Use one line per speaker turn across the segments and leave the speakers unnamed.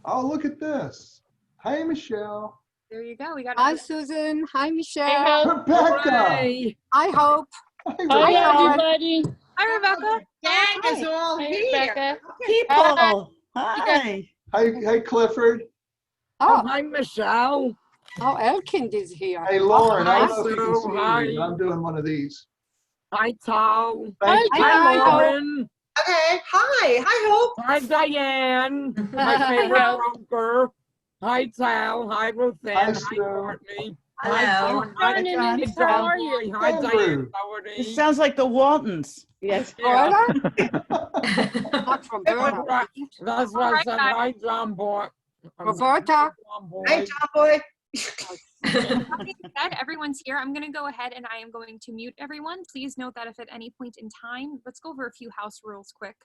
Oh, look at this. Hey, Michelle.
There you go. We got.
Hi, Susan. Hi, Michelle.
Rebecca.
Hooray.
Hi, Hope.
Hey,
Hi,
Rebecca.
everybody.
Hi, Rebecca.
Gang is all
Hi,
here.
Rebecca.
People, hi.
Hey, Clifford.
Oh,
Oh,
hi, Michelle.
Elkind is here.
Hey, Lauren. I
Hi,
don't know if you can
Sue.
see me,
Hi.
but I'm doing one of these.
Hi, Tom.
Thank you.
Hi,
Hi,
Lauren.
Okay, hi, Hope.
Hi, Diane. My
Hi,
favorite
Hope.
broker. Hi, Tal. Hi, Ruthann.
Hi,
Hi,
Sue.
Courtney.
Hello.
Hi,
John
John.
and how are you?
Hi,
Andrew.
Diane.
It
Doherty.
sounds like the Waltons.
Yes.
Yeah.
Not Roberta.
That's why I said hi, John Boy.
Roberta.
John Boy.
Hi, John Boy.
That being said, everyone's here. I'm going to go ahead and I am going to mute everyone. Please note that if at any point in time, let's go over a few house rules quick.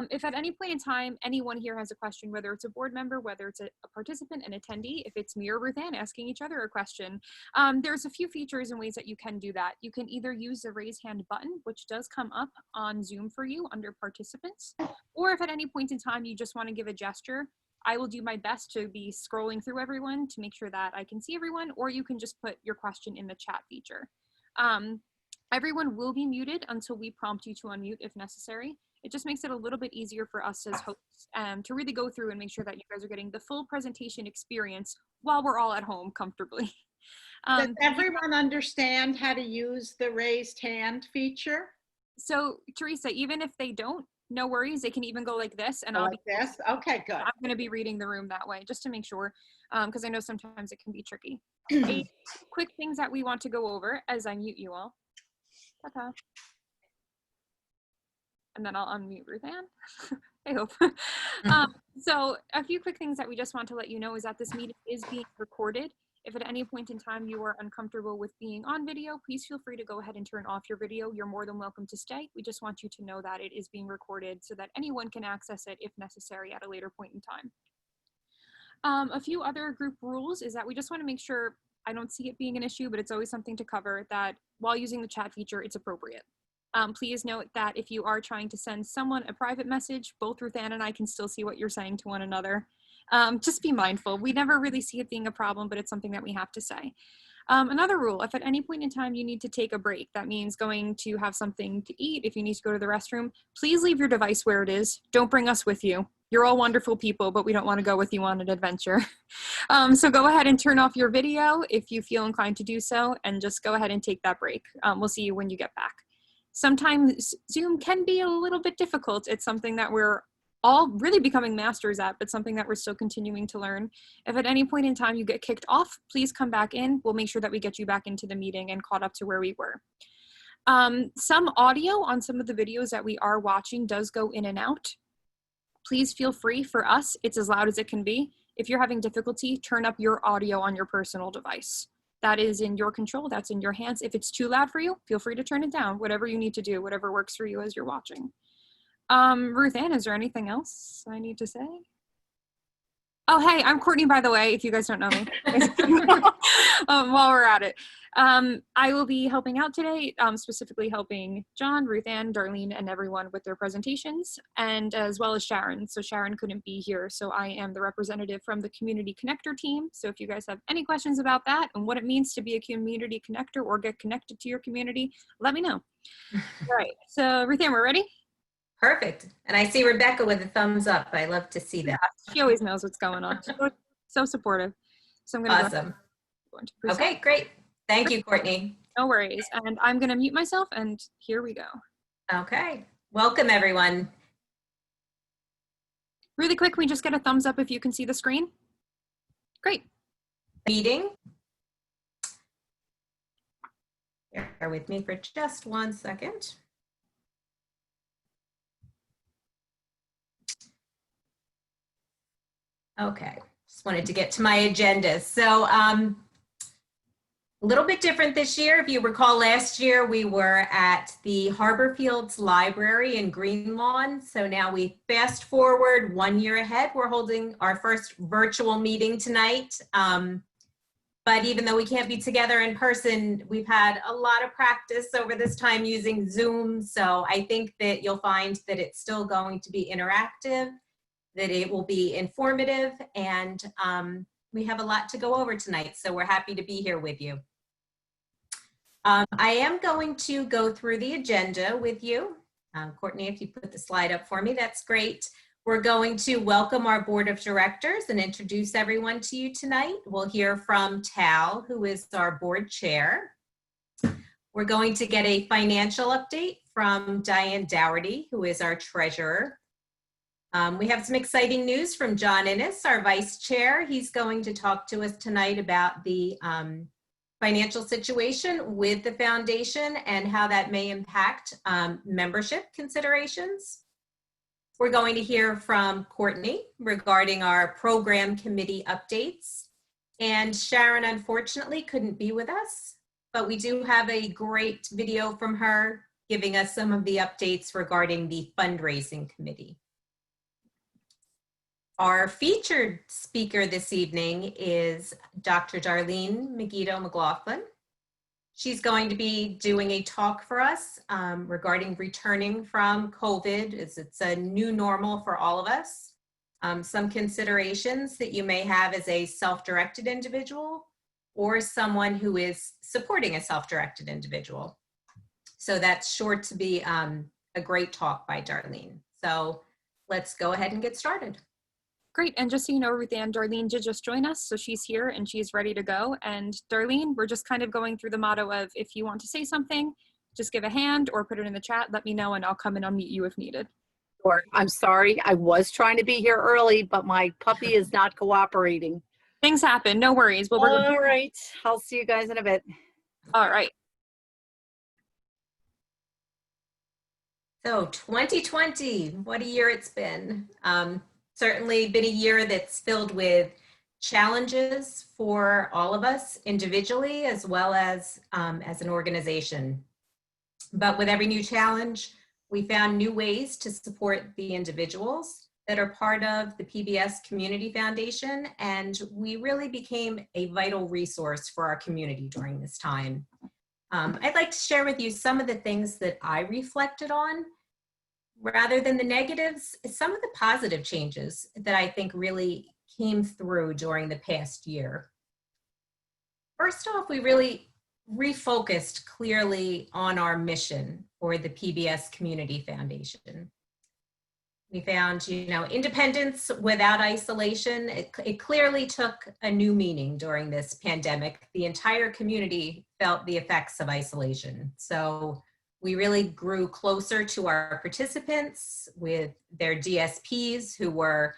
If at any point in time anyone here has a question, whether it's a board member, whether it's a participant, an attendee, if it's me or Ruthann asking each other a question, there's a few features and ways that you can do that. You can either use the raise hand button, which does come up on Zoom for you under participants, or if at any point in time you just want to give a gesture, I will do my best to be scrolling through everyone to make sure that I can see everyone, or you can just put your question in the chat feature. Everyone will be muted until we prompt you to unmute if necessary. It just makes it a little bit easier for us as hosts to really go through and make sure that you guys are getting the full presentation experience while we're all at home comfortably.
Does everyone understand how to use the raised hand feature?
So Teresa, even if they don't, no worries. They can even go like this, and I'll
Like this? Okay, good.
I'm going to be reading the room that way just to make sure, because I know sometimes it can be tricky. Quick things that we want to go over as I mute you all. Ta-ta. And then I'll unmute Ruthann. I hope. So a few quick things that we just want to let you know is that this meeting is being recorded. If at any point in time you are uncomfortable with being on video, please feel free to go ahead and turn off your video. You're more than welcome to stay. We just want you to know that it is being recorded so that anyone can access it if necessary at a later point in time. A few other group rules is that we just want to make sure, I don't see it being an issue, but it's always something to cover, that while using the chat feature, it's appropriate. Please note that if you are trying to send someone a private message, both Ruthann and I can still see what you're saying to one another. Just be mindful. We never really see it being a problem, but it's something that we have to say. Another rule, if at any point in time you need to take a break, that means going to have something to eat, if you need to go to the restroom, please leave your device where it is. Don't bring us with you. You're all wonderful people, but we don't want to go with you on an adventure. So go ahead and turn off your video if you feel inclined to do so, and just go ahead and take that break. We'll see you when you get back. Sometimes Zoom can be a little bit difficult. It's something that we're all really becoming masters at, but something that we're still continuing to learn. If at any point in time you get kicked off, please come back in. We'll make sure that we get you back into the meeting and caught up to where we were. Some audio on some of the videos that we are watching does go in and out. Please feel free. For us, it's as loud as it can be. If you're having difficulty, turn up your audio on your personal device. That is in your control, that's in your hands. If it's too loud for you, feel free to turn it down, whatever you need to do, whatever works for you as you're watching. Ruthann, is there anything else I need to say? Oh, hey, I'm Courtney, by the way, if you guys don't know me, while we're at it. I will be helping out today, specifically helping John, Ruthann, Darlene, and everyone with their presentations, and as well as Sharon. So Sharon couldn't be here, so I am the representative from the Community Connector team. So if you guys have any questions about that and what it means to be a community connector or get connected to your community, let me know. All right, so Ruthann, we're ready?
Perfect. And I see Rebecca with a thumbs up. I love to see that.
Yeah, she always knows what's going on. She's so supportive. So I'm going to
Awesome.
go into present.
Okay, great. Thank you, Courtney.
No worries. And I'm going to mute myself, and here we go.
Okay. Welcome, everyone.
Really quick, can we just get a thumbs up if you can see the screen? Great.
Meeting. Bear with me for just 1 second. Okay, just wanted to get to my agenda. So a little bit different this year. If you recall, last year we were at the Harbor Fields Library in Green Lawn. So now we fast forward 1 year ahead. We're holding our first virtual meeting tonight. But even though we can't be together in person, we've had a lot of practice over this time using Zoom. So I think that you'll find that it's still going to be interactive, that it will be informative, and we have a lot to go over tonight, so we're happy to be here with you. I am going to go through the agenda with you. Courtney, if you put the slide up for me, that's great. We're going to welcome our board of directors and introduce everyone to you tonight. We'll hear from Tal, who is our board chair. We're going to get a financial update from Diane Dougherty, who is our treasurer. We have some exciting news from John Innes, our vice chair. He's going to talk to us tonight about the financial situation with the foundation and how that may impact membership considerations. We're going to hear from Courtney regarding our program committee updates. And Sharon, unfortunately, couldn't be with us, but we do have a great video from her giving us some of the updates regarding the fundraising committee. Our featured speaker this evening is Dr. Darlene Megiddo-McLaughlin. She's going to be doing a talk for us regarding returning from COVID. It's a new normal for all of us. Some considerations that you may have as a self-directed individual or someone who is supporting a self-directed individual. So that's sure to be a great talk by Darlene. So let's go ahead and get started.
Great, and just so you know, Ruth Ann, Darlene did just join us, so she's here and she's ready to go. And Darlene, we're just kind of going through the motto of if you want to say something, just give a hand or put it in the chat, let me know, and I'll come and unmute you if needed.
Sure. I'm sorry. I was trying to be here early, but my puppy is not cooperating.
Things happen, no worries. We'll
All right. I'll see you guys in a bit.
All right.
So 2020, what a year it's been. Certainly been a year that's filled with challenges for all of us individually as well as an organization. But with every new challenge, we found new ways to support the individuals that are part of the PBS Community Foundation, and we really became a vital resource for our community during this time. I'd like to share with you some of the things that I reflected on. Rather than the negatives, some of the positive changes that I think really came through during the past year. First off, we really refocused clearly on our mission for the PBS Community Foundation. We found, independence without isolation. It clearly took a new meaning during this pandemic. The entire community felt the effects of isolation. So we really grew closer to our participants with their DSPs who were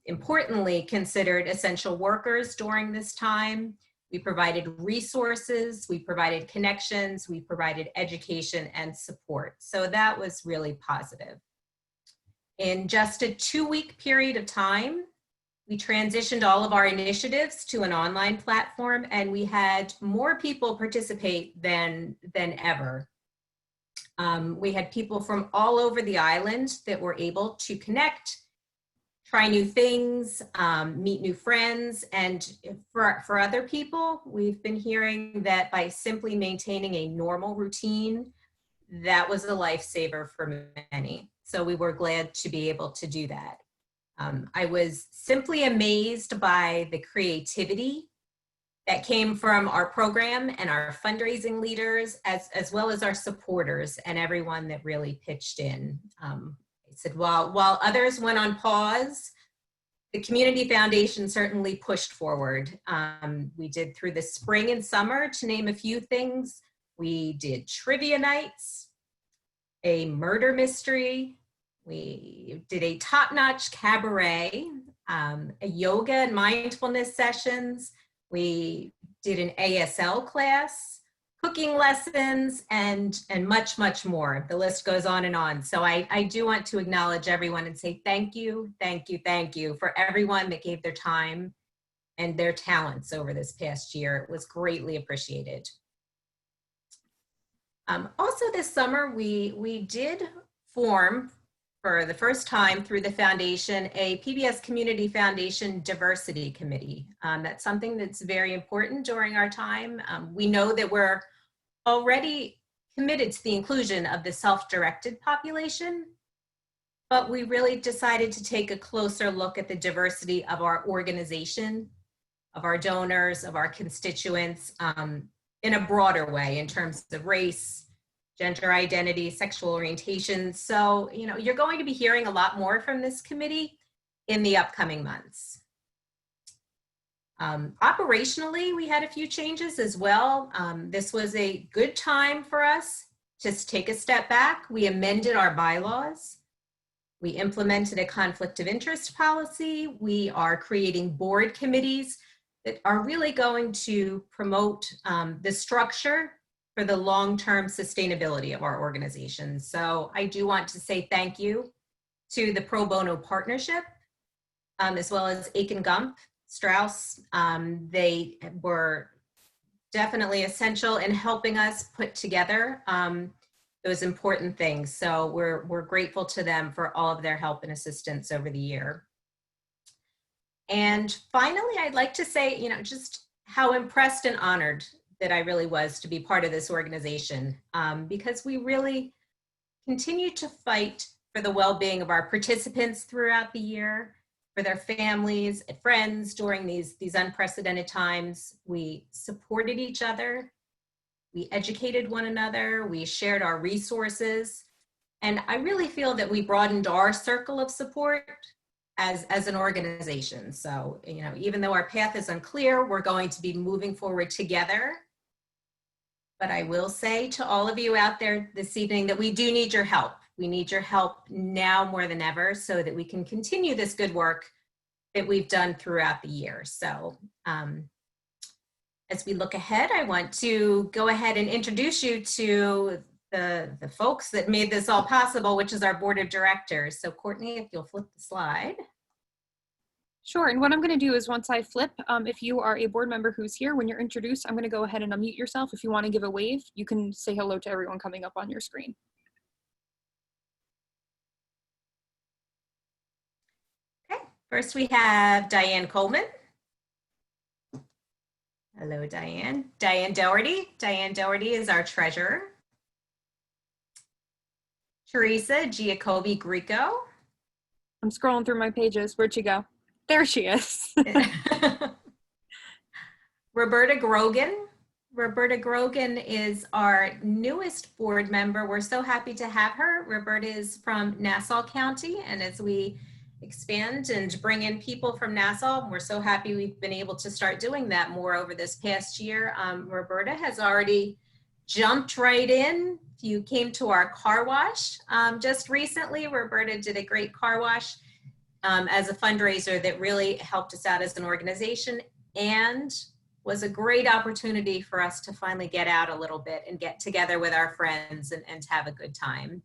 importantly considered essential workers during this time. We provided resources, we provided connections, we provided education and support. So that was really positive. In just a 2-week period of time, we transitioned all of our initiatives to an online platform, and we had more people participate than ever. We had people from all over the island that were able to connect, try new things, meet new friends. And for other people, we've been hearing that by simply maintaining a normal routine, that was a lifesaver for many. So we were glad to be able to do that. I was simply amazed by the creativity that came from our program and our fundraising leaders, as well as our supporters and everyone that really pitched in. I said, while others went on pause, the Community Foundation certainly pushed forward. We did through the spring and summer, to name a few things. We did trivia nights, a murder mystery, we did a top-notch cabaret, a yoga and mindfulness sessions. We did an ASL class, cooking lessons, and much, much more. The list goes on and on. So I do want to acknowledge everyone and say thank you, thank you, thank you for everyone that gave their time and their talents over this past year. It was greatly appreciated. Also this summer, we did form, for the first time through the foundation, a PBS Community Foundation Diversity Committee. That's something that's very important during our time. We know that we're already committed to the inclusion of the self-directed population, but we really decided to take a closer look at the diversity of our organization, of our donors, of our constituents, in a broader way in terms of race, gender identity, sexual orientation. So, you're going to be hearing a lot more from this committee in the upcoming months. Operationally, we had a few changes as well. This was a good time for us to take a step back. We amended our bylaws. We implemented a conflict of interest policy. We are creating board committees that are really going to promote the structure for the long-term sustainability of our organization. So I do want to say thank you to the Pro Bono Partnership, as well as Aiken Gump, Strauss. They were definitely essential in helping us put together those important things. So we're grateful to them for all of their help and assistance over the year. And finally, I'd like to say, just how impressed and honored that I really was to be part of this organization, because we really continue to fight for the well-being of our participants throughout the year, for their families and friends during these unprecedented times. We supported each other, we educated one another, we shared our resources, and I really feel that we broadened our circle of support as an organization. So, even though our path is unclear, we're going to be moving forward together. But I will say to all of you out there this evening that we do need your help. We need your help now more than ever so that we can continue this good work that we've done throughout the year. So as we look ahead, I want to go ahead and introduce you to the folks that made this all possible, which is our board of directors. So Courtney, if you'll flip the slide.
Sure, and what I'm gonna do is once I flip, if you are a board member who's here, when you're introduced, I'm gonna go ahead and unmute yourself. If you wanna give a wave, you can say hello to everyone coming up on your screen.
Okay, first we have Diane Coleman. Hello, Diane. Diane Doherty. Diane Doherty is our treasurer. Teresa Giacobi Greco.
I'm scrolling through my pages. Where'd she go? There she is.
Roberta Grogan. Roberta Grogan is our newest board member. We're so happy to have her. Roberta is from Nassau County, and as we expand and bring in people from Nassau, we're so happy we've been able to start doing that more over this past year. Roberta has already jumped right in. You came to our car wash just recently. Roberta did a great car wash as a fundraiser that really helped us out as an organization and was a great opportunity for us to finally get out a little bit and get together with our friends and have a good time.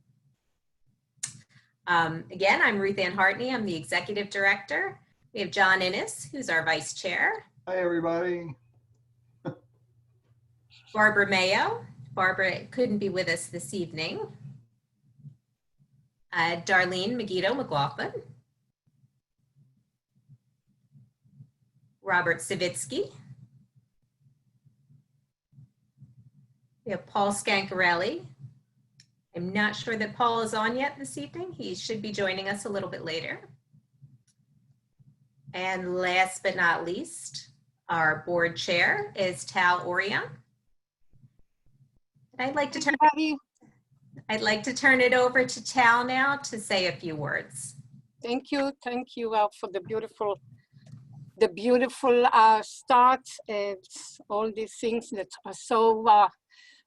Again, I'm Ruth Ann Hartney. I'm the executive director. We have John Innes, who's our vice chair.
Hi, everybody.
Barbara Mayo. Barbara couldn't be with us this evening. Darlene Megiddo McLaughlin. Robert Savitsky. We have Paul Scancarelli. I'm not sure that Paul is on yet this evening. He should be joining us a little bit later. And last but not least, our board chair is Tal Orion. I'd like to turn it over to Tal now to say a few words.
Thank you for the beautiful start and all these things that are so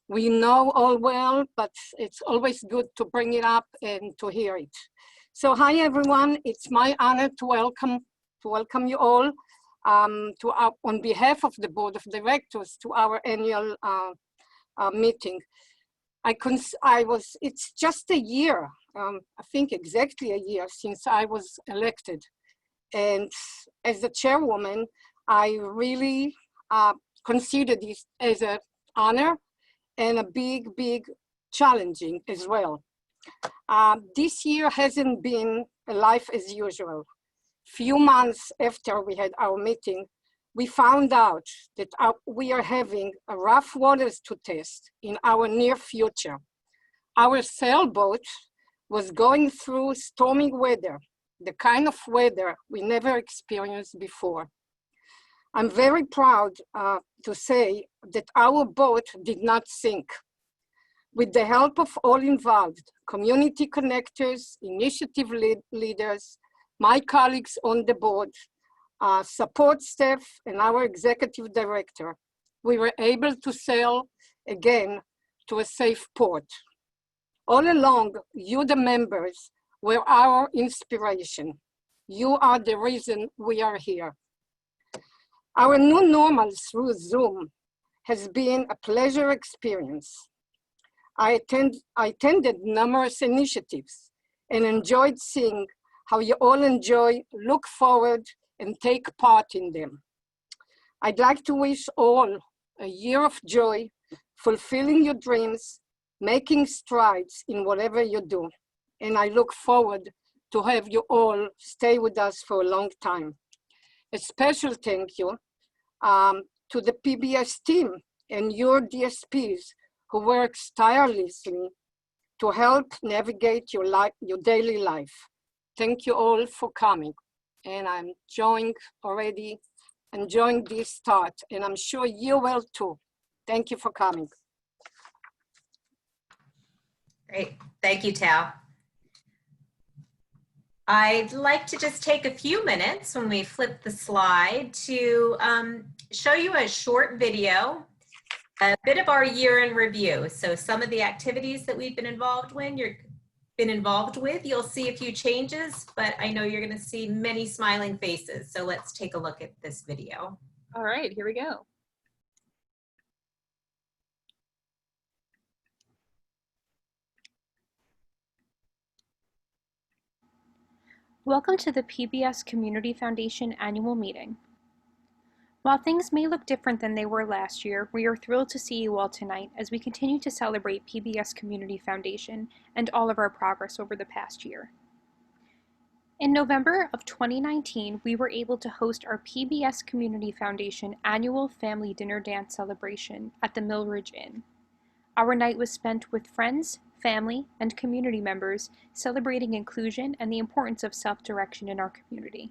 we know all well, but it's always good to bring it up and to hear it. So hi everyone, it's my honor to welcome you all on behalf of the board of directors to our annual meeting. It's just a year, I think exactly a year since I was elected. And as the chairwoman, I really consider this as an honor and a big challenging as well. This year hasn't been a life as usual. Few months after we had our meeting, we found out that we are having a rough waters to test in our near future. Our sailboat was going through stormy weather, the kind of weather we never experienced before. I'm very proud to say that our boat did not sink. With the help of all involved, community connectors, initiative leaders, my colleagues on the board, support staff, and our executive director, we were able to sail again to a safe port. All along, you, the members, were our inspiration. You are the reason we are here. Our new normal through Zoom has been a pleasure experience. I attended numerous initiatives and enjoyed seeing how you all enjoy, look forward, and take part in them. I'd like to wish all a year of joy, fulfilling your dreams, making strides in whatever you do. And I look forward to have you all stay with us for a long time. A special thank you to the PBS team and your DSPs who works tirelessly to help navigate your daily life. Thank you all for coming. And I'm already enjoying this start, and I'm sure you will too. Thank you for coming.
Great. Thank you, Tao. I'd like to just take a few minutes when we flip the slide to show you a short video, a bit of our year in review. So some of the activities that we've been involved with, you'll see a few changes, but I know you're going to see many smiling faces. So let's take a look at this video.
All right, here we go. Welcome to the PBS Community Foundation annual meeting. While things may look different than they were last year, we are thrilled to see you all tonight as we continue to celebrate PBS Community Foundation and all of our progress over the past year. In November of 2019, we were able to host our PBS Community Foundation annual family dinner dance celebration at the Mill Ridge Inn. Our night was spent with friends, family, and community members celebrating inclusion and the importance of self-direction in our community.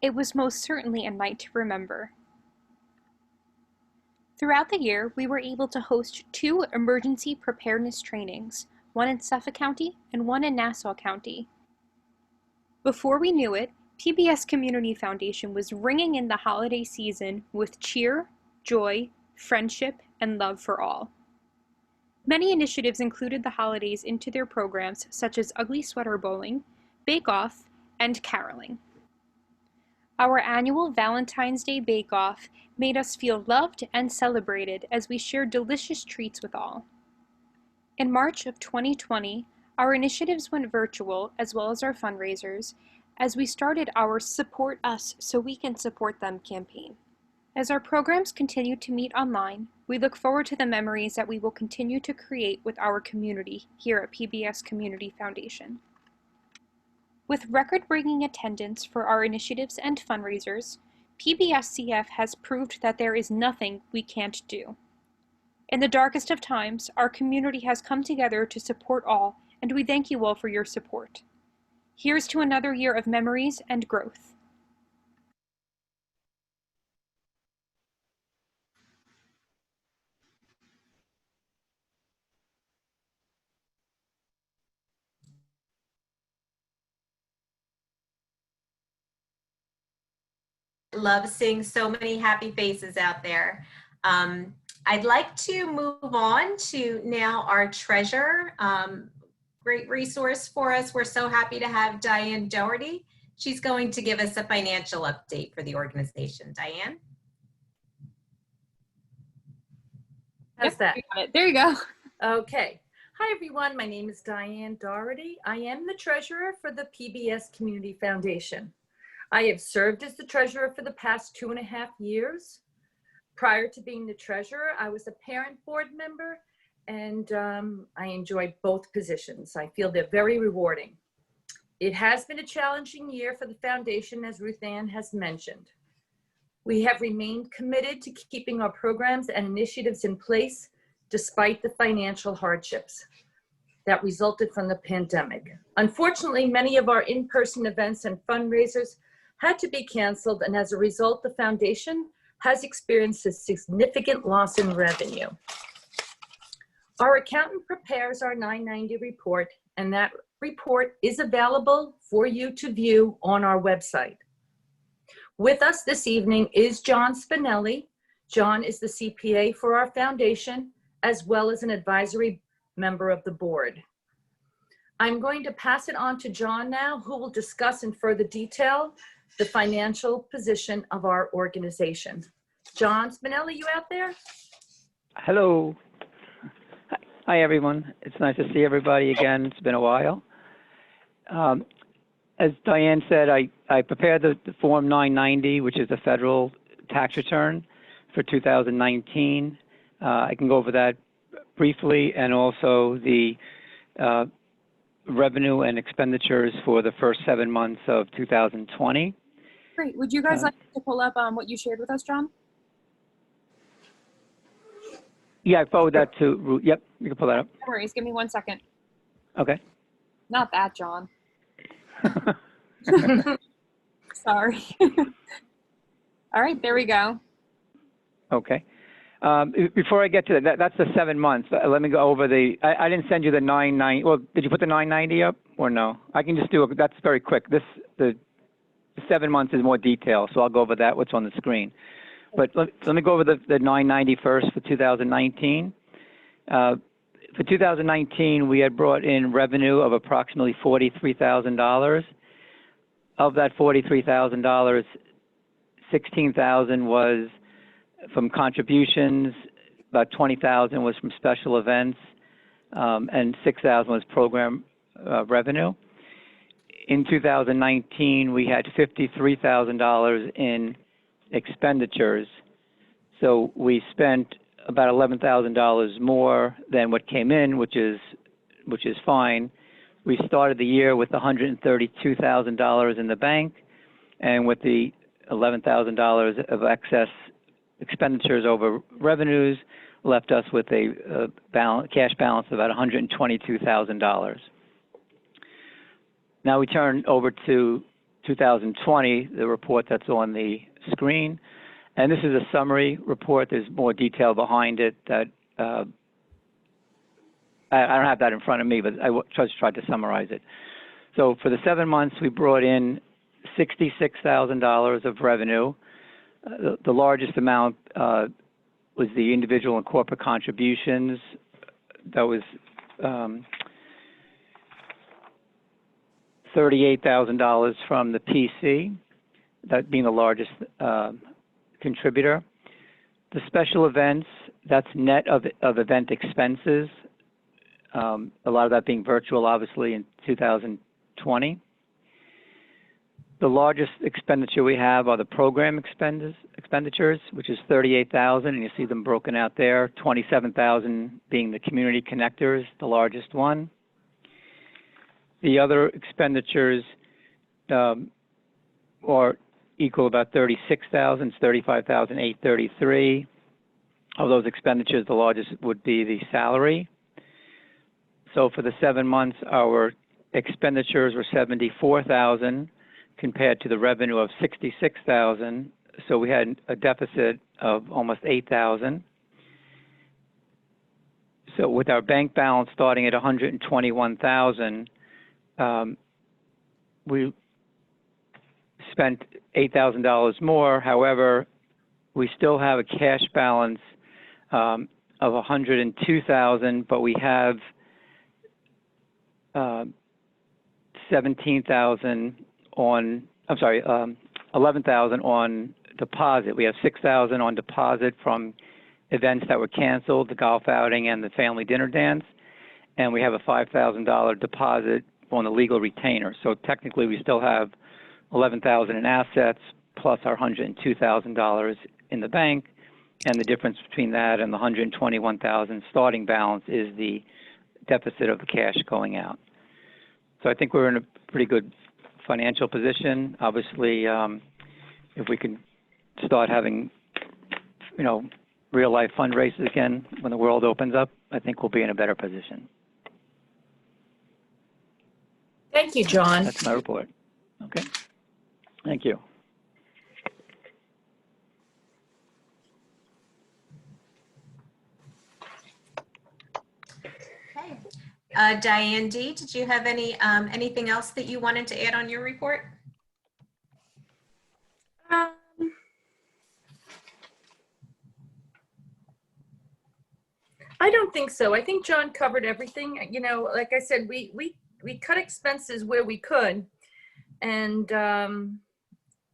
It was most certainly a night to remember. Throughout the year, we were able to host 2 emergency preparedness trainings, one in Suffolk County and one in Nassau County. Before we knew it, PBS Community Foundation was ringing in the holiday season with cheer, joy, friendship, and love for all. Many initiatives included the holidays into their programs, such as Ugly Sweater Bowling, Bake Off, and caroling. Our annual Valentine's Day Bake Off made us feel loved and celebrated as we shared delicious treats with all. In March of 2020, our initiatives went virtual as well as our fundraisers as we started our Support Us So We Can Support Them campaign. As our programs continue to meet online, we look forward to the memories that we will continue to create with our community here at PBS Community Foundation. With record-breaking attendance for our initiatives and fundraisers, PBSCF has proved that there is nothing we can't do. In the darkest of times, our community has come together to support all, and we thank you all for your support. Here's to another year of memories and growth.
Love seeing so many happy faces out there. I'd like to move on to now our treasurer. Great resource for us. We're so happy to have Diane Doherty. She's going to give us a financial update for the organization. Diane?
How's that?
There you go.
Okay. Hi, everyone. My name is Diane Doherty. I am the treasurer for the PBS Community Foundation. I have served as the treasurer for the past 2.5 years. Prior to being the treasurer, I was a parent board member, and I enjoyed both positions. I feel they're very rewarding. It has been a challenging year for the foundation, as Ruth Ann has mentioned. We have remained committed to keeping our programs and initiatives in place despite the financial hardships. that resulted from the pandemic. Unfortunately, many of our in-person events and fundraisers had to be canceled, and as a result, the foundation has experienced a significant loss in revenue. Our accountant prepares our 990 report, and that report is available for you to view on our website. With us this evening is John Spinelli. John is the CPA for our foundation, as well as an advisory member of the board. I'm going to pass it on to John now, who will discuss in further detail the financial position of our organization. John Spinelli, you out there?
Hello. Hi, everyone. It's nice to see everybody again. It's been a while. As Diane said, I prepared the Form 990, which is the federal tax return for 2019. I can go over that briefly, and also the revenue and expenditures for the first 7 months of 2020.
Great. Would you guys like to pull up what you shared with us, John?
Yeah, I forward that to, yep, you can pull that up.
No worries. Give me 1 second.
Okay.
Not that, John. Sorry. All right, there we go.
Okay. Before I get to that, that's the 7 months. Let me go over I didn't send you the 990. Well, did you put the 990 up or no? I can just do it. That's very quick. The 7 months is more detail, so I'll go over that, what's on the screen. But let me go over the 990 first for 2019. For 2019, we had brought in revenue of approximately $43,000. Of that $43,000, $16,000 was from contributions, about $20,000 was from special events, and $6,000 was program revenue. In 2019, we had $53,000 in expenditures. So we spent about $11,000 more than what came in, which is fine. We started the year with $132,000 in the bank, and with the $11,000 of excess expenditures over revenues, left us with a cash balance of about $122,000. Now we turn over to 2020, the report that's on the screen. And this is a summary report. There's more detail behind it that I don't have that in front of me, but I just tried to summarize it. So for the 7 months, we brought in $66,000 of revenue. The largest amount was the individual and corporate contributions. That was $38,000 from the PC, that being the largest contributor. The special events, that's net of event expenses, a lot of that being virtual, obviously, in 2020. The largest expenditure we have are the program expenditures, which is $38,000, and you see them broken out there. $27,000 being the community connectors, the largest one. The other expenditures are equal about $36,000. It's $35,833. Of those expenditures, the largest would be the salary. So for the 7 months, our expenditures were $74,000 compared to the revenue of $66,000. So we had a deficit of almost $8,000. So with our bank balance starting at $121,000, we spent $8,000 more. However, we still have a cash balance of $102,000, but we have $11,000 on deposit. We have $6,000 on deposit from events that were canceled, the golf outing and the family dinner dance, and we have a $5,000 deposit on the legal retainer. So technically, we still have $11,000 in assets plus our $102,000 in the bank, and the difference between that and the $121,000 starting balance is the deficit of the cash going out. So I think we're in a pretty good financial position. Obviously, if we can start having, real life fundraisers again when the world opens up, I think we'll be in a better position.
Thank you, John.
That's my report. Okay. Thank you.
Okay. Diane D., did you have anything else that you wanted to add on your report?
Um, I don't think so. I think John covered everything. You know, like I said, we cut expenses where we could, and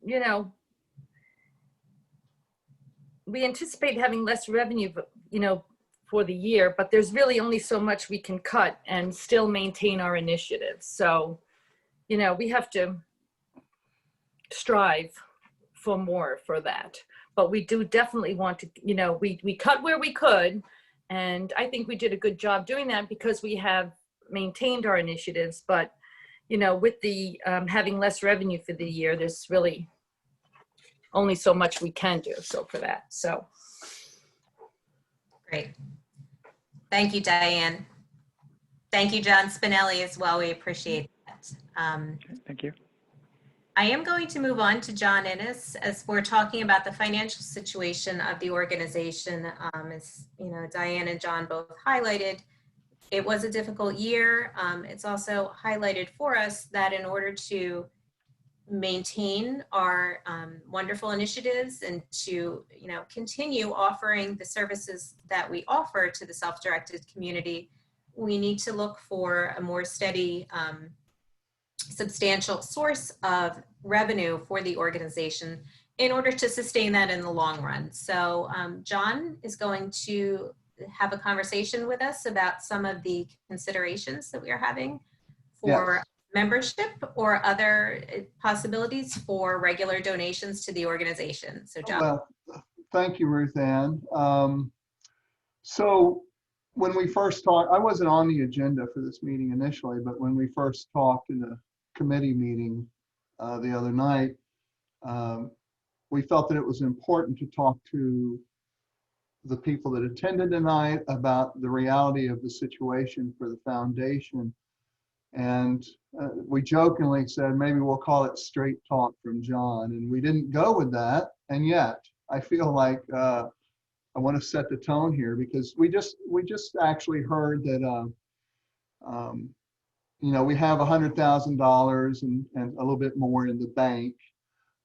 you know, we anticipate having less revenue, you know, for the year, but there's really only so much we can cut and still maintain our initiatives. So, you know, we have to strive for more for that. But we do definitely want to, you know, we cut where we could. And I think we did a good job doing that because we have maintained our initiatives. But, you know, with the having less revenue for the year, there's really only so much we can do. So for that, so.
Great. Thank you, Diane. Thank you, John Spinelli, as well. We appreciate that.
Thank you.
I am going to move on to John Innes as we're talking about the financial situation of the organization. As you know, Diane and John both highlighted, it was a difficult year. It's also highlighted for us that in order to maintain our wonderful initiatives and to, you know, continue offering the services that we offer to the self-directed community, we need to look for a more steady, substantial source of revenue for the organization in order to sustain that in the long run. So John is going to have a conversation with us about some of the considerations that we are having for membership or other possibilities for regular donations to the organization. So John.
Well, thank you, Ruth Ann. So when we first talked, I wasn't on the agenda for this meeting initially, but when we first talked in a committee meeting the other night, we felt that it was important to talk to the people that attended tonight about the reality of the situation for the foundation. And we jokingly said, maybe we'll call it straight talk from John. And we didn't go with that. And yet I feel like I want to set the tone here because we just actually heard that, you know, we have $100,000 and a little bit more in the bank.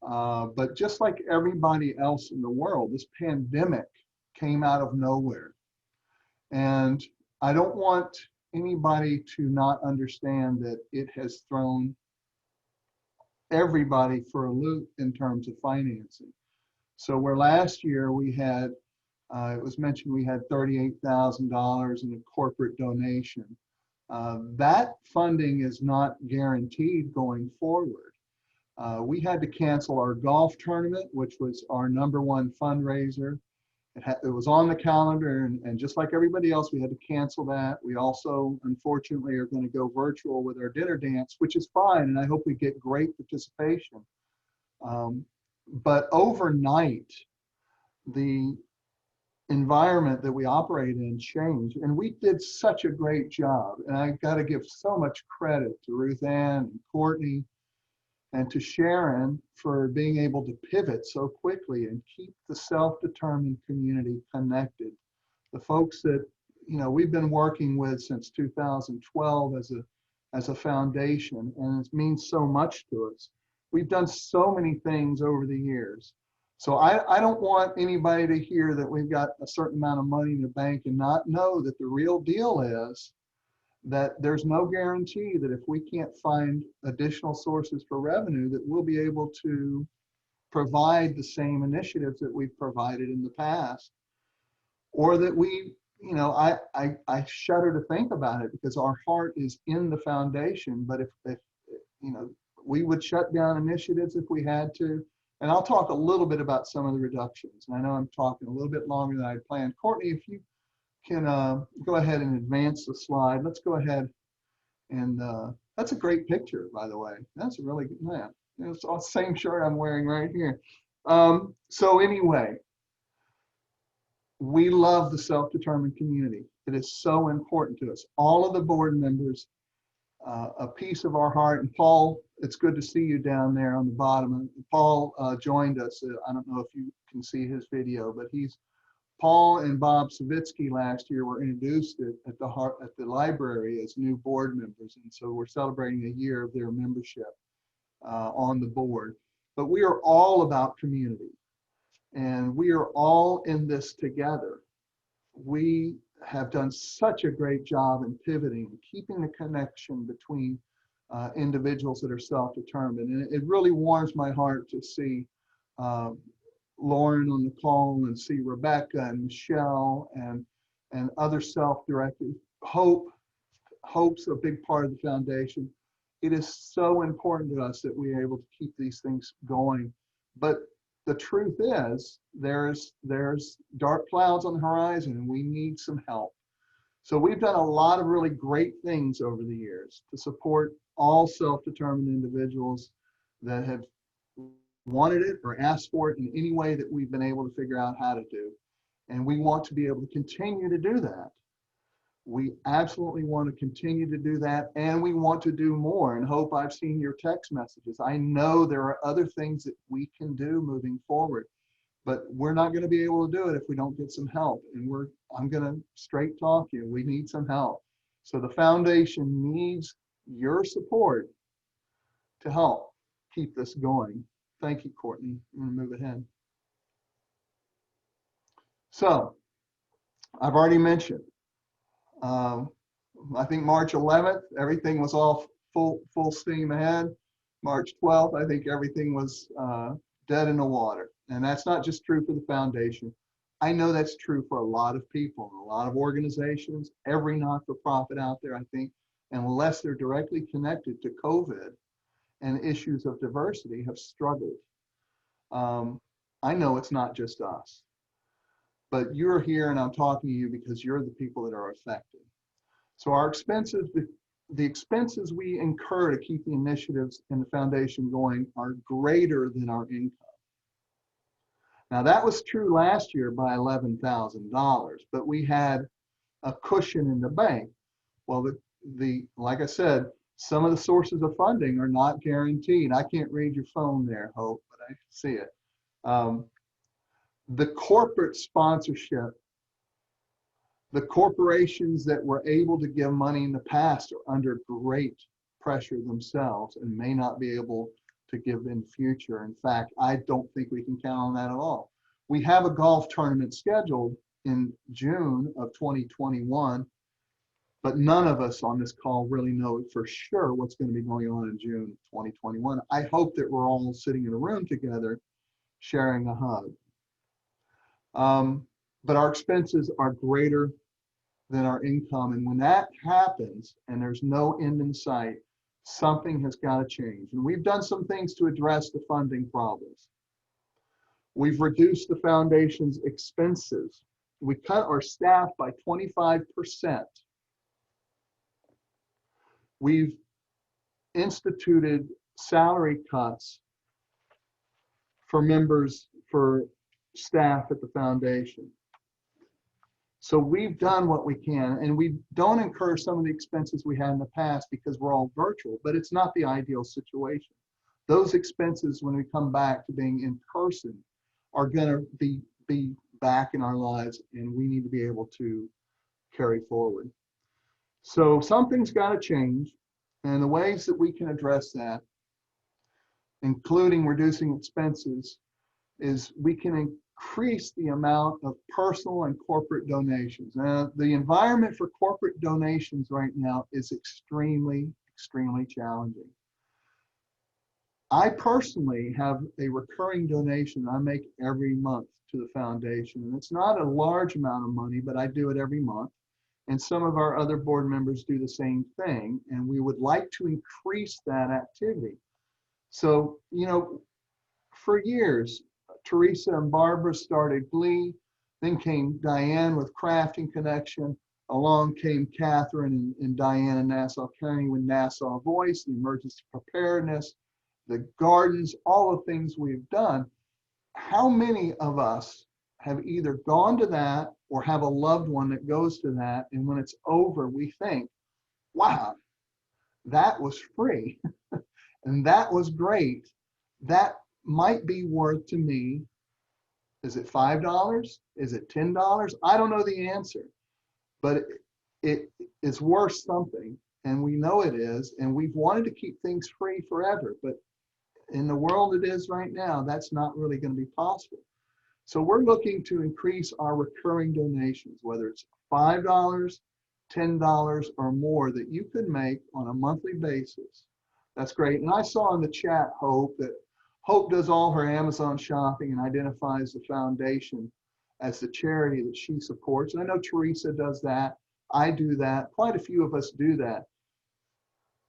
But just like everybody else in the world, this pandemic came out of nowhere. And I don't want anybody to not understand that it has thrown everybody for a loop in terms of financing. So where last year we had, it was mentioned we had $38,000 in a corporate donation. That funding is not guaranteed going forward. We had to cancel our golf tournament, which was our #1 fundraiser. It was on the calendar, and just like everybody else, we had to cancel that. We also, unfortunately, are going to go virtual with our dinner dance, which is fine, and I hope we get great participation. But overnight, the environment that we operate in changed, and we did such a great job. And I got to give so much credit to Ruth Ann and Courtney and to Sharon for being able to pivot so quickly and keep the self-determined community connected. The folks that, you know, we've been working with since 2012 as a foundation, and it means so much to us. We've done so many things over the years. So I don't want anybody to hear that we've got a certain amount of money in the bank and not know that the real deal is that there's no guarantee that if we can't find additional sources for revenue, that we'll be able to provide the same initiatives that we've provided in the past, or that we, you know, I shudder to think about it because our heart is in the foundation. But if you know, we would shut down initiatives if we had to. And I'll talk a little bit about some of the reductions. And I know I'm talking a little bit longer than I had planned. Courtney, if you can go ahead and advance the slide. Let's go ahead. And that's a great picture, by the way. That's a really good map. It's the same shirt I'm wearing right here. So anyway, we love the self-determined community. It is so important to us. All of the board members a piece of our heart. And Paul, it's good to see you down there on the bottom. Paul joined us. I don't know if you can see his video, but Paul and Bob Savitsky last year were introduced at the library as new board members. And so we're celebrating a year of their membership on the board. But we are all about community, and we are all in this together. We have done such a great job in pivoting, keeping the connection between individuals that are self-determined. And it really warms my heart to see Lauren on the call, and see Rebecca and Michelle and other self-directed. Hope's a big part of the foundation. It is so important to us that we are able to keep these things going. But the truth is, there's dark clouds on the horizon, and we need some help. So we've done a lot of really great things over the years to support all self-determined individuals that have wanted it or asked for it in any way that we've been able to figure out how to do. And we want to be able to continue to do that. We absolutely want to continue to do that, and we want to do more. And Hope, I've seen your text messages. I know there are other things that we can do moving forward, but we're not going to be able to do it if we don't get some help. And I'm going to straight talk you. We need some help. So the foundation needs your support to help keep this going. Thank you, Courtney. I'm going to move ahead. So I've already mentioned, I think March 11th, everything was all full steam ahead. March 12th, I think everything was dead in the water. And that's not just true for the foundation. I know that's true for a lot of people, a lot of organizations, every not-for-profit out there, I think, unless they're directly connected to COVID and issues of diversity, have struggled. I know it's not just us, but you're here and I'm talking to you because you're the people that are affected. So our expenses, the expenses we incur to keep the initiatives and the foundation going are greater than our income. Now that was true last year by $11,000, but we had a cushion in the bank. Well, like I said, some of the sources of funding are not guaranteed. I can't read your phone there, Hope, but I see it. The corporate sponsorship, the corporations that were able to give money in the past are under great pressure themselves and may not be able to give in future. In fact, I don't think we can count on that at all. We have a golf tournament scheduled in June of 2021, but none of us on this call really know for sure what's going to be going on in June 2021. I hope that we're all sitting in a room together sharing a hug. But our expenses are greater than our income. And when that happens and there's no end in sight, something has got to change. And we've done some things to address the funding problems. We've reduced the foundation's expenses. We cut our staff by 25%. We've instituted salary cuts for members, for staff at the foundation. So we've done what we can, and we don't incur some of the expenses we had in the past because we're all virtual, but it's not the ideal situation. Those expenses, when we come back to being in person, are gonna be back in our lives, and we need to be able to carry forward. So something's gotta change, and the ways that we can address that, including reducing expenses, is we can increase the amount of personal and corporate donations. Now, the environment for corporate donations right now is extremely, extremely challenging. I personally have a recurring donation I make every month to the foundation. And it's not a large amount of money, but I do it every month. And some of our other board members do the same thing. And we would like to increase that activity. So, you know, for years, Teresa and Barbara started Glee, then came Diane with Crafting Connection, along came Catherine and Diane in Nassau County with Nassau Voice, the emergency preparedness, the gardens, all the things we've done. How many of us have either gone to that or have a loved one that goes to that, and when it's over, we think, wow, That was free. And that was great. That might be worth to me. Is it $5? Is it $10? I don't know the answer, but it is worth something. And we know it is. And we've wanted to keep things free forever. But in the world it is right now, that's not really going to be possible. So we're looking to increase our recurring donations, whether it's $5, $10, or more that you could make on a monthly basis. That's great. And I saw in the chat, Hope, that Hope does all her Amazon shopping and identifies the foundation as the charity that she supports. And I know Teresa does that. I do that. Quite a few of us do that.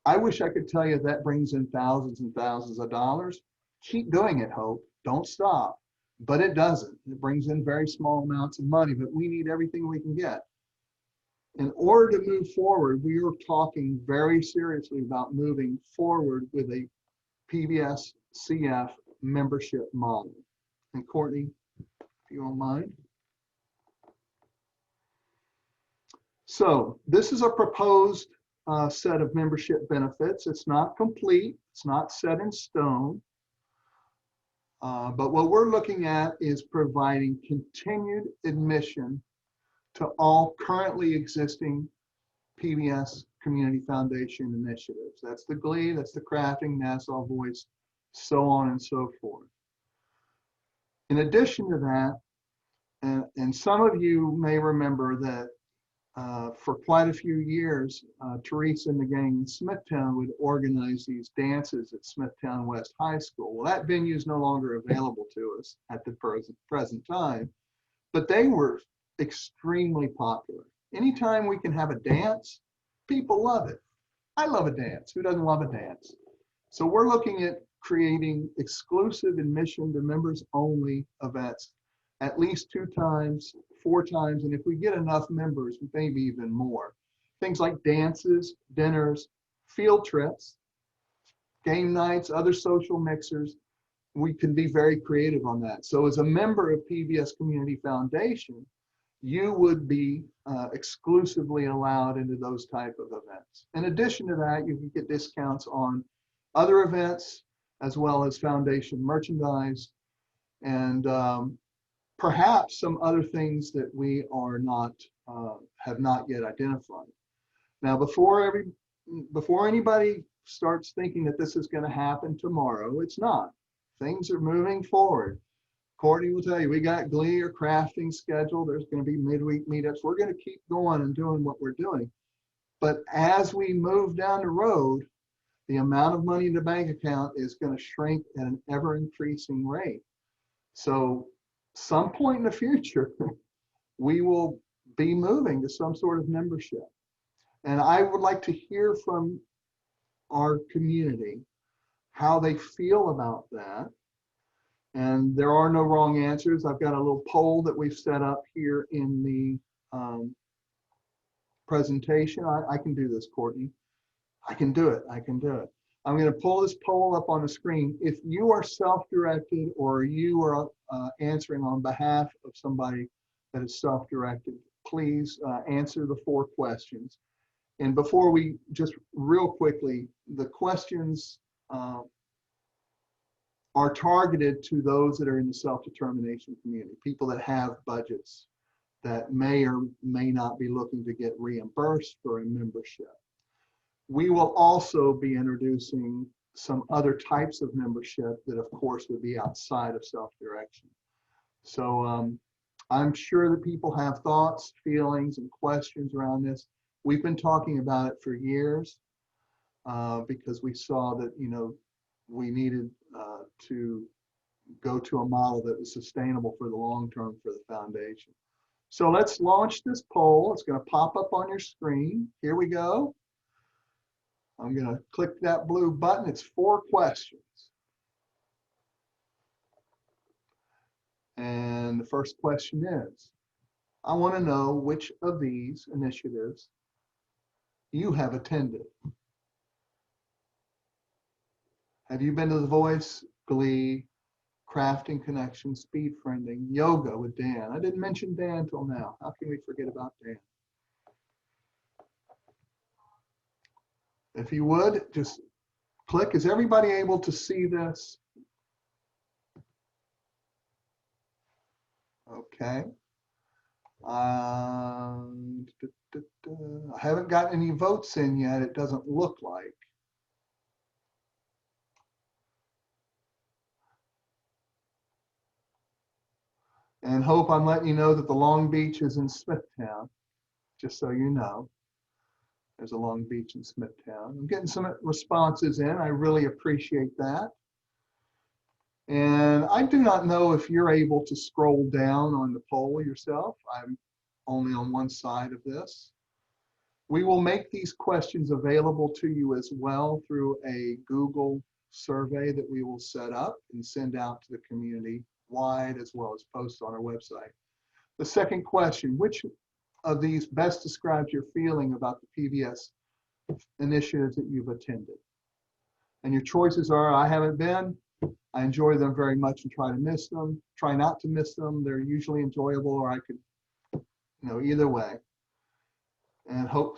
I wish I could tell you that brings in thousands and thousands of dollars. Keep doing it, Hope. Don't stop. But it doesn't. It brings in very small amounts of money, but we need everything we can get. In order to move forward, we are talking very seriously about moving forward with a PBSCF membership model. And Courtney, if you don't mind. So this is a proposed set of membership benefits. It's not complete. It's not set in stone. But what we're looking at is providing continued admission to all currently existing PBS Community Foundation initiatives. That's the GLEE, that's the Crafting, Nassau Voice, so on and so forth. In addition to that, and some of you may remember that for quite a few years, Teresa and the gang in Smithtown would organize these dances at Smithtown West High School. Well, that venue is no longer available to us at the present time, but they were extremely popular. Anytime we can have a dance, people love it. I love a dance. Who doesn't love a dance? So we're looking at creating exclusive admission to members only events at least 2 times, 4 times, and if we get enough members, maybe even more. Things like dances, dinners, field trips, game nights, other social mixers. We can be very creative on that. So as a member of PBS Community Foundation, you would be exclusively allowed into those type of events. In addition to that, you can get discounts on other events, as well as foundation merchandise, and perhaps some other things that we are not, have not yet identified. Now, before anybody starts thinking that this is going to happen tomorrow, it's not. Things are moving forward. Courtney will tell you, we got GLEE or crafting scheduled. There's going to be midweek meetups. We're going to keep going and doing what we're doing. But as we move down the road, the amount of money in the bank account is going to shrink at an ever increasing rate. So some point in the future, we will be moving to some sort of membership. And I would like to hear from our community how they feel about that. And there are no wrong answers. I've got a little poll that we've set up here in the presentation. I can do this, Courtney. I can do it. I can do it. I'm going to pull this poll up on the screen. If you are self-directed or you are answering on behalf of somebody that is self-directed, please answer the 4 questions. And before we just real quickly, the questions are targeted to those that are in the self-determination community, people that have budgets that may or may not be looking to get reimbursed for a membership. We will also be introducing some other types of membership that, of course, would be outside of self-direction. So I'm sure that people have thoughts, feelings, and questions around this. We've been talking about it for years because we saw that, you know, we needed to go to a model that was sustainable for the long term for the foundation. So let's launch this poll. It's going to pop up on your screen. Here we go. I'm going to click that blue button. It's 4 questions. And the first question is, I want to know which of these initiatives you have attended. Have you been to The Voice, GLEE, Crafting Connection, Speed Friending, Yoga with Dan? I didn't mention Dan till now. How can we forget about Dan? If you would, just click. Is everybody able to see this? Okay. I haven't got any votes in yet, it doesn't look like. And Hope, I'm letting you know that the Long Beach is in Smithtown, just so you know. There's a Long Beach in Smithtown. I'm getting some responses in. I really appreciate that. And I do not know if you're able to scroll down on the poll yourself. I'm only on one side of this. We will make these questions available to you as well through a Google survey that we will set up and send out to the community wide, as well as post on our website. The second question, which of these best describes your feeling about the PBS initiatives that you've attended? And your choices are, I haven't been, I enjoy them very much and try not to miss them. They're usually enjoyable, or I could, either way. And Hope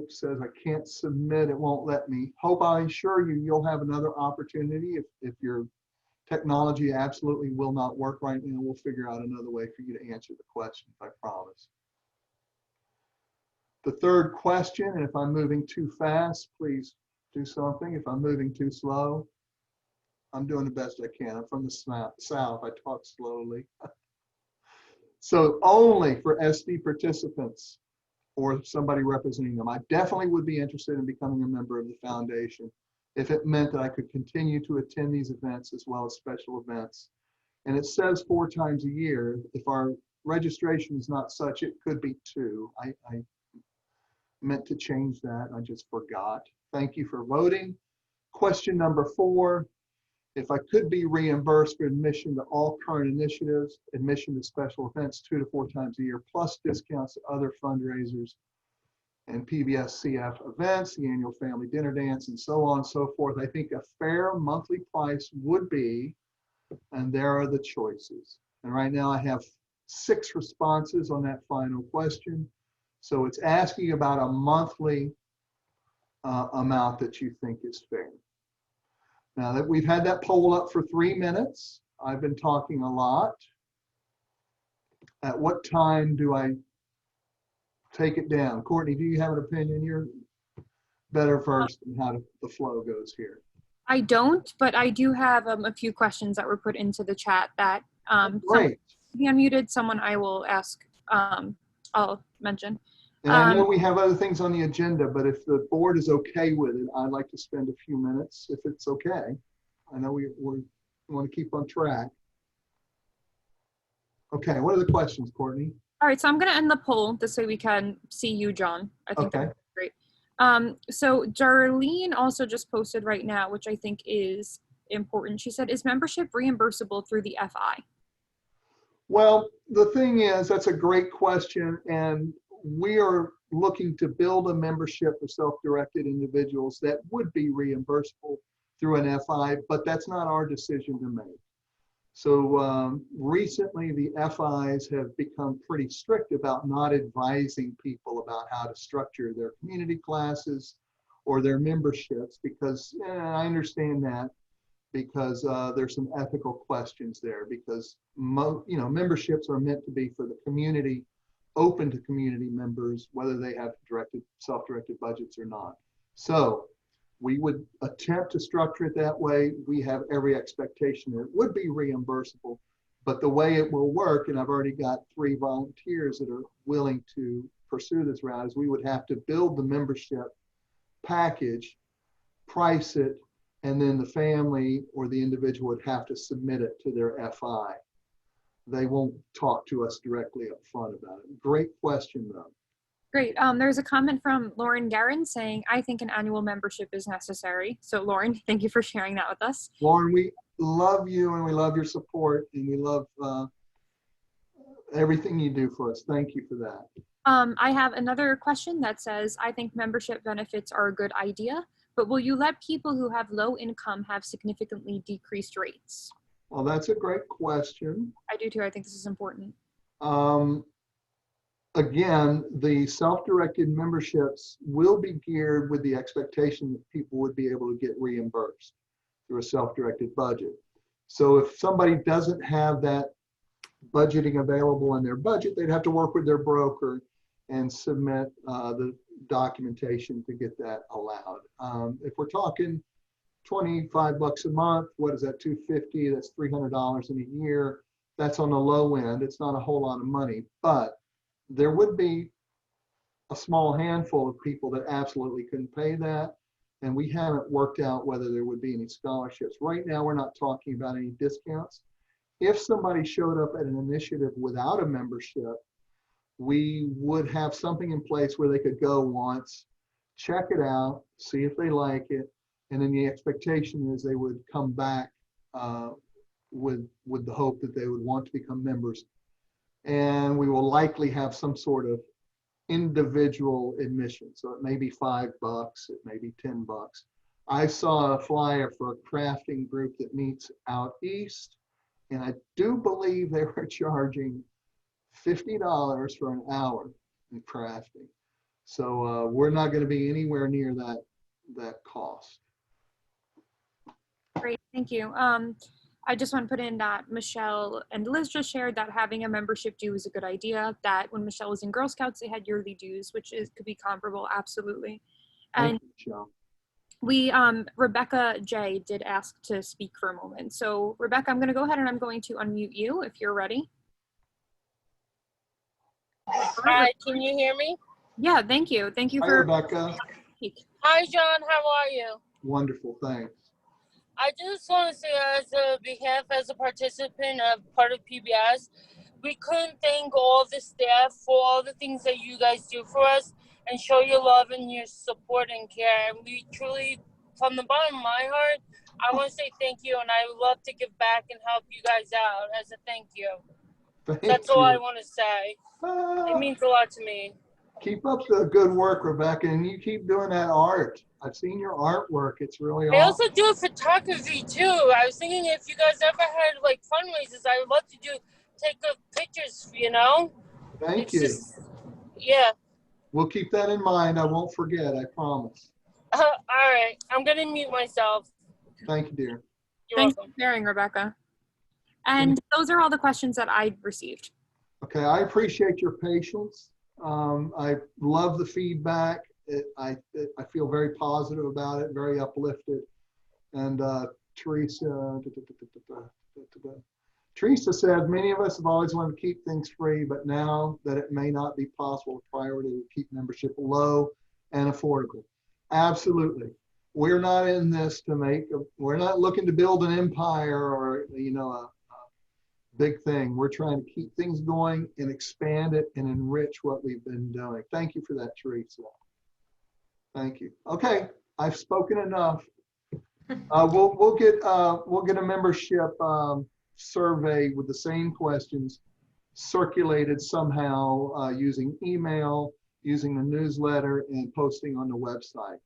says, I can't submit, it won't let me. Hope, I assure you, you'll have another opportunity. If your technology absolutely will not work right now, we'll figure out another way for you to answer the question, I promise. The third question, and if I'm moving too fast, please do something. If I'm moving too slow, I'm doing the best I can. I'm from the South, I talk slowly. So only for SD participants or somebody representing them. I definitely would be interested in becoming a member of the foundation if it meant that I could continue to attend these events as well as special events. And it says 4 times a year. If our registration is not such, it could be 2. I meant to change that, I just forgot. Thank you for voting. Question number 4, if I could be reimbursed for admission to all current initiatives, admission to special events 2 to 4 times a year, plus discounts to other fundraisers and PBSCF events, the annual family dinner dance, and so on and so forth, I think a fair monthly price would be, and there are the choices. And right now I have 6 responses on that final question. So it's asking about a monthly amount that you think is fair. Now that we've had that poll up for 3 minutes, I've been talking a lot. At what time do I take it down? Courtney, do you have an opinion? You're better versed in how the flow goes here.
I don't, but I do have a few questions that were put into the chat that
Great.
be unmuted, someone I will ask, I'll mention.
And I know we have other things on the agenda, but if the board is okay with it, I'd like to spend a few minutes, if it's okay. I know we want to keep on track. Okay, what are the questions, Courtney?
All right, so I'm going to end the poll this way we can see you, John. I think
Okay.
that's great. So Darlene also just posted right now, which I think is important. She said, is membership reimbursable through the FI?
Well, the thing is, that's a great question, and we are looking to build a membership for self-directed individuals that would be reimbursable through an FI, but that's not our decision to make. So recently, the FIs have become pretty strict about not advising people about how to structure their community classes or their memberships, because I understand that, because there's some ethical questions there, because memberships are meant to be for the community, open to community members, whether they have self-directed budgets or not. So we would attempt to structure it that way. We have every expectation that it would be reimbursable, but the way it will work, and I've already got 3 volunteers that are willing to pursue this route, is we would have to build the membership package, price it, and then the family or the individual would have to submit it to their FI. They won't talk to us directly up front about it. Great question, though.
Great. There's a comment from Lauren Guerin saying, I think an annual membership is necessary. So Lauren, thank you for sharing that with us.
Lauren, we love you and we love your support, and we love everything you do for us. Thank you for that.
I have another question that says, I think membership benefits are a good idea, but will you let people who have low income have significantly decreased rates?
Well, that's a great question.
I do too. I think this is important.
again, the self-directed memberships will be geared with the expectation that people would be able to get reimbursed through a self-directed budget. So if somebody doesn't have that budgeting available in their budget, they'd have to work with their broker and submit the documentation to get that allowed. If we're talking 25 bucks a month, what is that, 250? That's $300 in a year. That's on the low end. It's not a whole lot of money, but there would be a small handful of people that absolutely couldn't pay that. And we haven't worked out whether there would be any scholarships. Right now, we're not talking about any discounts. If somebody showed up at an initiative without a membership, we would have something in place where they could go once, check it out, see if they like it, and then the expectation is they would come back with the hope that they would want to become members. And we will likely have some sort of individual admission. So it may be $5, it may be $10. I saw a flyer for a crafting group that meets out east, and I do believe they were charging $50 for an hour in crafting. So we're not going to be anywhere near that cost.
Great, thank you. I just want to put in that Michelle and Liz just shared that having a membership due is a good idea. That when Michelle was in Girl Scouts, they had yearly dues, which could be comparable, absolutely. And we, Rebecca J did ask to speak for a moment. So Rebecca, I'm going to go ahead and I'm going to unmute you if you're ready.
Hi, can you hear me?
Yeah, thank you. Thank you.
Hi,
for
Rebecca.
Hi, John. How are you?
Wonderful, thanks.
I just want to say, as a participant of part of PBS, we couldn't thank all the staff for all the things that you guys do for us and show your love and your support and care. And we truly, from the bottom of my heart, I want to say thank you, and I would love to give back and help you guys out as a thank you. That's all I want to say. It means a lot to me.
Keep up the good work, Rebecca, and you keep doing that art. I've seen your artwork. It's really awesome.
I also do photography too. I was thinking if you guys ever had like fundraisers, I would love to take good pictures, you know?
Thank you.
Yeah.
We'll keep that in mind. I won't forget, I promise.
All right. I'm going to mute myself.
Thank you, dear.
Thanks for sharing, Rebecca. And those are all the questions that I received.
Okay, I appreciate your patience. I love the feedback. I feel very positive about it, very uplifted. And Teresa said, many of us have always wanted to keep things free, but now that it may not be possible, the priority to keep membership low and affordable. Absolutely. We're not in this to we're not looking to build an empire or, you know, a big thing. We're trying to keep things going and expand it and enrich what we've been doing. Thank you for that, Teresa. Thank you. Okay, I've spoken enough. We'll get a membership survey with the same questions circulated somehow using email, using the newsletter, and posting on the website.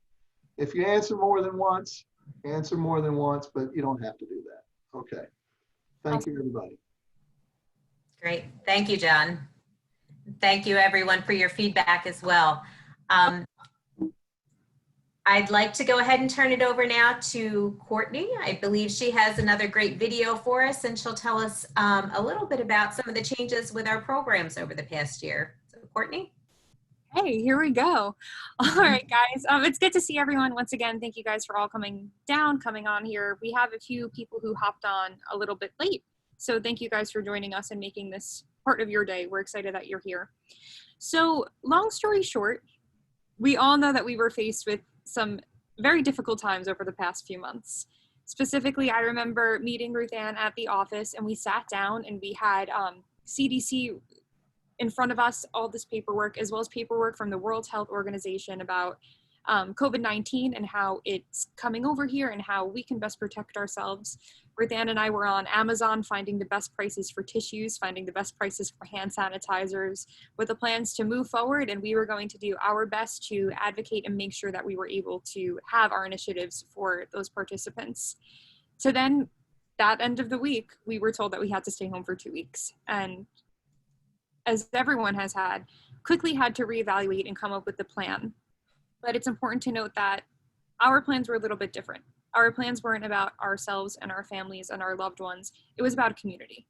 If you answer more than once, but you don't have to do that. Okay. Thank you, everybody.
Great. Thank you, John. Thank you, everyone, for your feedback as well. I'd like to go ahead and turn it over now to Courtney. I believe she has another great video for us, and she'll tell us a little bit about some of the changes with our programs over the past year. So, Courtney?
Hey, here we go. All right, guys. It's good to see everyone once again. Thank you guys for all coming on here. We have a few people who hopped on a little bit late. So thank you guys for joining us and making this part of your day. We're excited that you're here. So long story short, we all know that we were faced with some very difficult times over the past few months. Specifically, I remember meeting Ruth Ann at the office, and we sat down and we had CDC in front of us, all this paperwork, as well as paperwork from the World Health Organization about COVID-19 and how it's coming over here and how we can best protect ourselves. Ruth Ann and I were on Amazon finding the best prices for tissues, finding the best prices for hand sanitizers, with the plans to move forward, and we were going to do our best to advocate and make sure that we were able to have our initiatives for those participants. So then, that end of the week, we were told that we had to stay home for 2 weeks. And as everyone has had, quickly had to reevaluate and come up with a plan. But it's important to note that our plans were a little bit different. Our plans weren't about ourselves and our families and our loved ones. It was about a community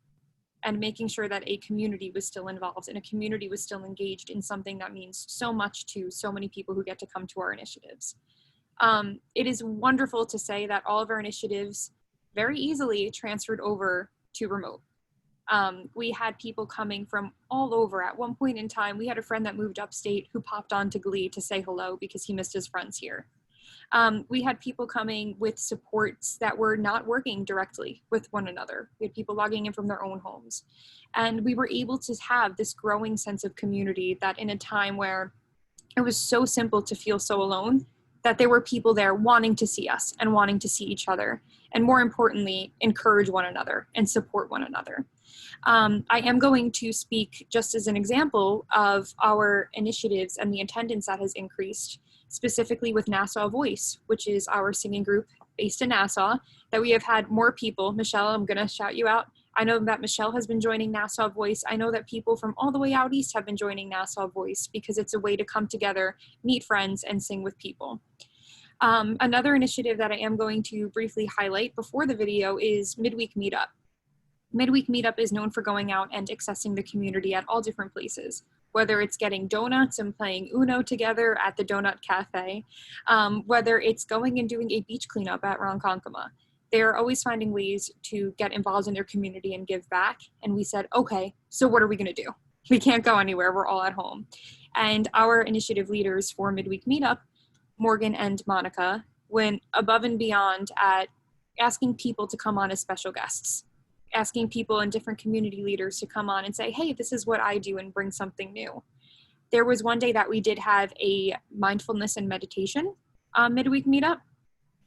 and making sure that a community was still involved and a community was still engaged in something that means so much to so many people who get to come to our initiatives. It is wonderful to say that all of our initiatives very easily transferred over to remote. We had people coming from all over. At one point in time, we had a friend that moved upstate who popped on to Glee to say hello because he missed his friends here. We had people coming with supports that were not working directly with one another. We had people logging in from their own homes. And we were able to have this growing sense of community that in a time where it was so simple to feel so alone, that there were people there wanting to see us and wanting to see each other. And more importantly, encourage one another and support one another. I am going to speak just as an example of our initiatives and the attendance that has increased, specifically with Nassau Voice, which is our singing group based in Nassau, that we have had more people. Michelle, I'm gonna shout you out. I know that Michelle has been joining Nassau Voice. I know that people from all the way out east have been joining Nassau Voice because it's a way to come together, meet friends, and sing with people. Another initiative that I am going to briefly highlight before the video is Midweek Meetup. Midweek Meetup is known for going out and accessing the community at all different places, whether it's getting donuts and playing Uno together at the Donut Cafe, whether it's going and doing a beach cleanup at Ronkonkoma. They're always finding ways to get involved in their community and give back. And we said, okay, so what are we gonna do? We can't go anywhere, we're all at home. And our initiative leaders for Midweek Meetup, Morgan and Monica, went above and beyond at asking people to come on as special guests, asking people and different community leaders to come on and say, hey, this is what I do, and bring something new. There was one day that we did have a mindfulness and meditation midweek meetup,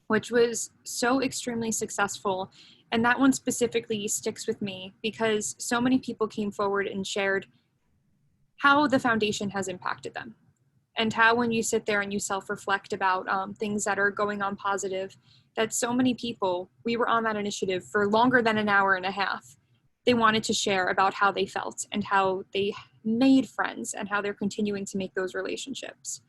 which was so extremely successful. And that one specifically sticks with me because so many people came forward and shared how the foundation has impacted them. And how when you sit there and you self-reflect about things that are going on positive, that so many people, we were on that initiative for longer than an hour and a half. They wanted to share about how they felt and how they made friends and how they're continuing to make those relationships.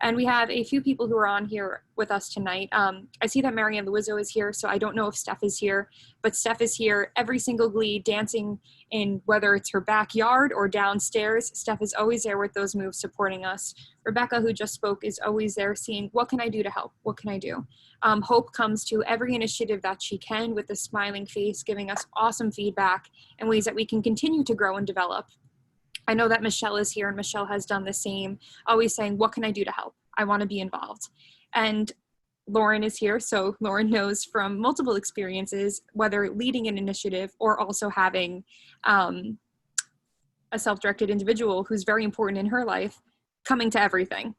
And we have a few people who are on here with us tonight. I see that Marianne Luizzo is here, so I don't know if Steph is here, but Steph is here every single Glee, dancing in whether it's her backyard or downstairs. Steph is always there with those moves supporting us. Rebecca, who just spoke, is always there seeing, what can I do to help? What can I do? Hope comes to every initiative that she can with a smiling face, giving us awesome feedback and ways that we can continue to grow and develop. I know that Michelle is here, and Michelle has done the same, always saying, what can I do to help? I want to be involved. And Lauren is here, so Lauren knows from multiple experiences, whether leading an initiative or also having a self-directed individual who's very important in her life, coming to everything.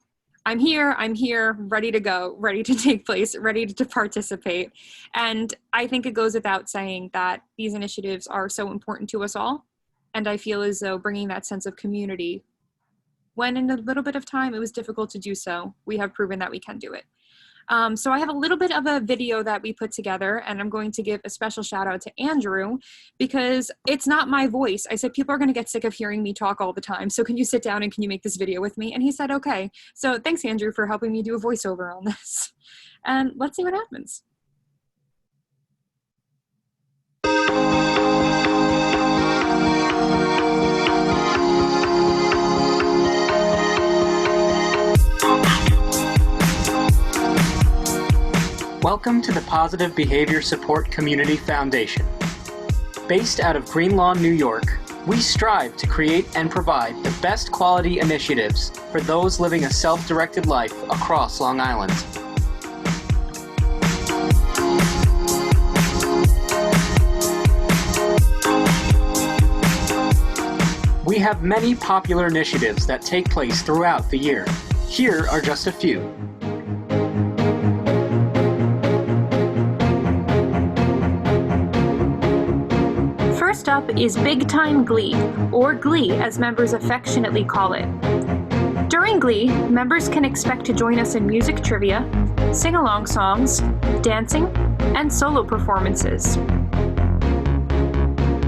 I'm here, ready to go, ready to take place, ready to participate. And I think it goes without saying that these initiatives are so important to us all. And I feel as though bringing that sense of community, when in a little bit of time it was difficult to do so, we have proven that we can do it. So I have a little bit of a video that we put together, and I'm going to give a special shout out to Andrew because it's not my voice. I said, people are going to get sick of hearing me talk all the time. So can you sit down and can you make this video with me? And he said, okay. So thanks, Andrew, for helping me do a voiceover on this. And let's see what happens.
Welcome to the Positive Behavior Support Community Foundation. Based out of Green Lawn, New York, we strive to create and provide the best quality initiatives for those living a self-directed life across Long Island. We have many popular initiatives that take place throughout the year. Here are just a few.
First up is Big Time Glee, or Glee as members affectionately call it. During Glee, members can expect to join us in music trivia, sing-along songs, dancing, and solo performances.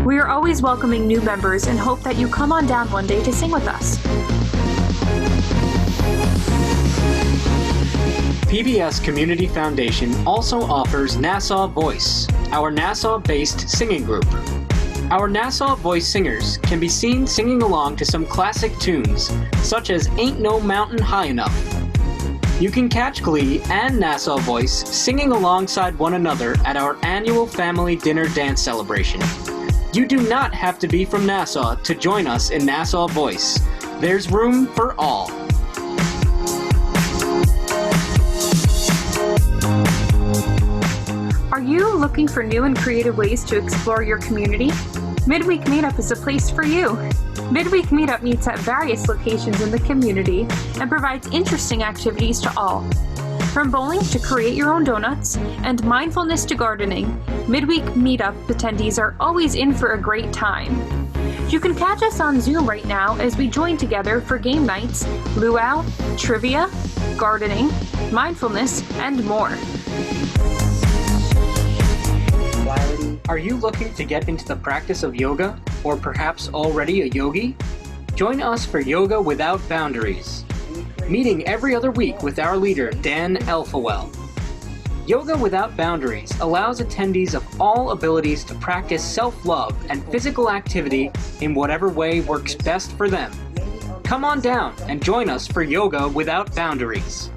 We are always welcoming new members and hope that you come on down one day to sing with us.
PBS Community Foundation also offers Nassau Voice, our Nassau-based singing group. Our Nassau Voice singers can be seen singing along to some classic tunes, such as Ain't No Mountain High Enough. You can catch Glee and Nassau Voice singing alongside one another at our annual family dinner dance celebration. You do not have to be from Nassau to join us in Nassau Voice. There's room for all.
Are you looking for new and creative ways to explore your community? Midweek Meetup is a place for you. Midweek Meetup meets at various locations in the community and provides interesting activities to all. From bowling to create your own donuts and mindfulness to gardening, Midweek Meetup attendees are always in for a great time. You can catch us on Zoom right now as we join together for game nights, luau, trivia, gardening, mindfulness, and more.
Are you looking to get into the practice of yoga, or perhaps already a yogi? Join us for Yoga Without Boundaries, meeting every other week with our leader, Dan Elfawell. Yoga Without Boundaries allows attendees of all abilities to practice self-love and physical activity in whatever way works best for them. Come on down and join us for Yoga Without Boundaries.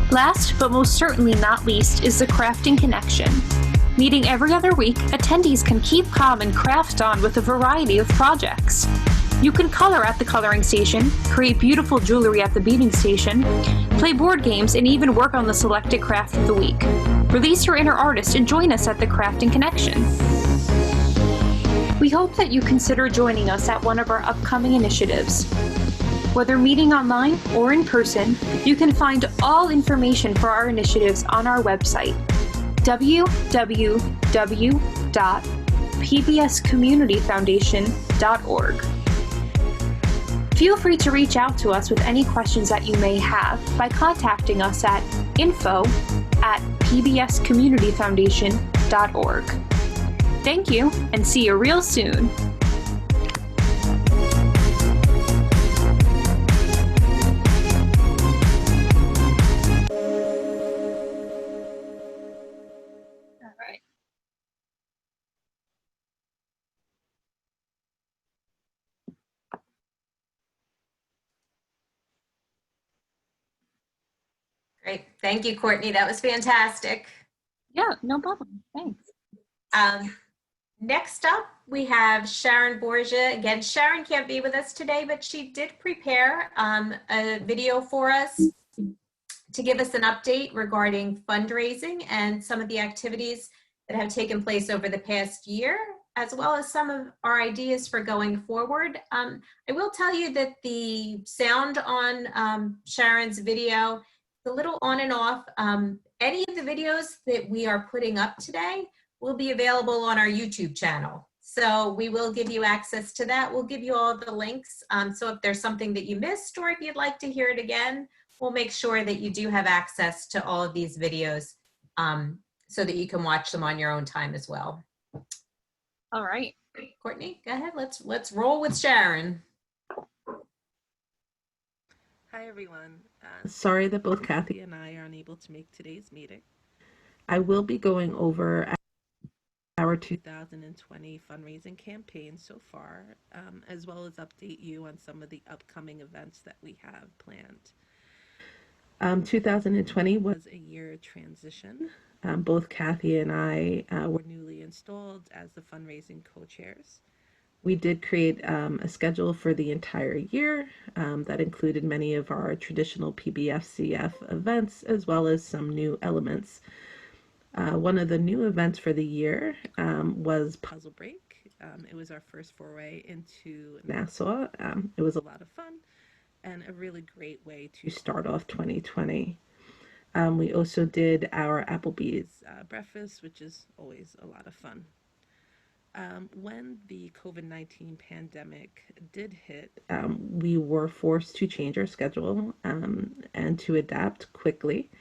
Last but most certainly not least is the Crafting Connection. Meeting every other week, attendees can keep calm and craft on with a variety of projects. You can color at the coloring station, create beautiful jewelry at the beading station, play board games, and even work on the selected craft of the week. Release your inner artist and join us at the Crafting Connection. We hope that you consider joining us at one of our upcoming initiatives. Whether meeting online or in person, you can find all information for our initiatives on our website, www.pbscommunityfoundation.org. Feel free to reach out to us with any questions that you may have by contacting us at info@pbscommunityfoundation.org. Thank you, and see you real soon.
Great. Thank you, Courtney. That was fantastic.
Yeah, no problem. Thanks.
Next up, we have Sharon Borgia. Again, Sharon can't be with us today, but she did prepare a video for us to give us an update regarding fundraising and some of the activities that have taken place over the past year, as well as some of our ideas for going forward. I will tell you that the sound on Sharon's video a little on and off. Any of the videos that we are putting up today will be available on our YouTube channel. So we will give you access to that. We'll give you all the links. So if there's something that you missed or if you'd like to hear it again, we'll make sure that you do have access to all of these videos so that you can watch them on your own time as well.
All right.
Courtney, go ahead. Let's roll with Sharon.
Hi, everyone. Sorry that both Kathy and I are unable to make today's meeting. I will be going over our 2020 fundraising campaign so far, as well as update you on some of the upcoming events that we have planned. 2020 was a year of transition. Both Kathy and I were newly installed as the fundraising co-chairs. We did create a schedule for the entire year that included many of our traditional PBSCF events, as well as some new elements. One of the new events for the year was Puzzle Break. It was our first foray into Nassau. It was a lot of fun and a really great way to start off 2020. We also did our Applebee's breakfast, which is always a lot of fun. When the COVID-19 pandemic did hit, we were forced to change our schedule and to adapt quickly.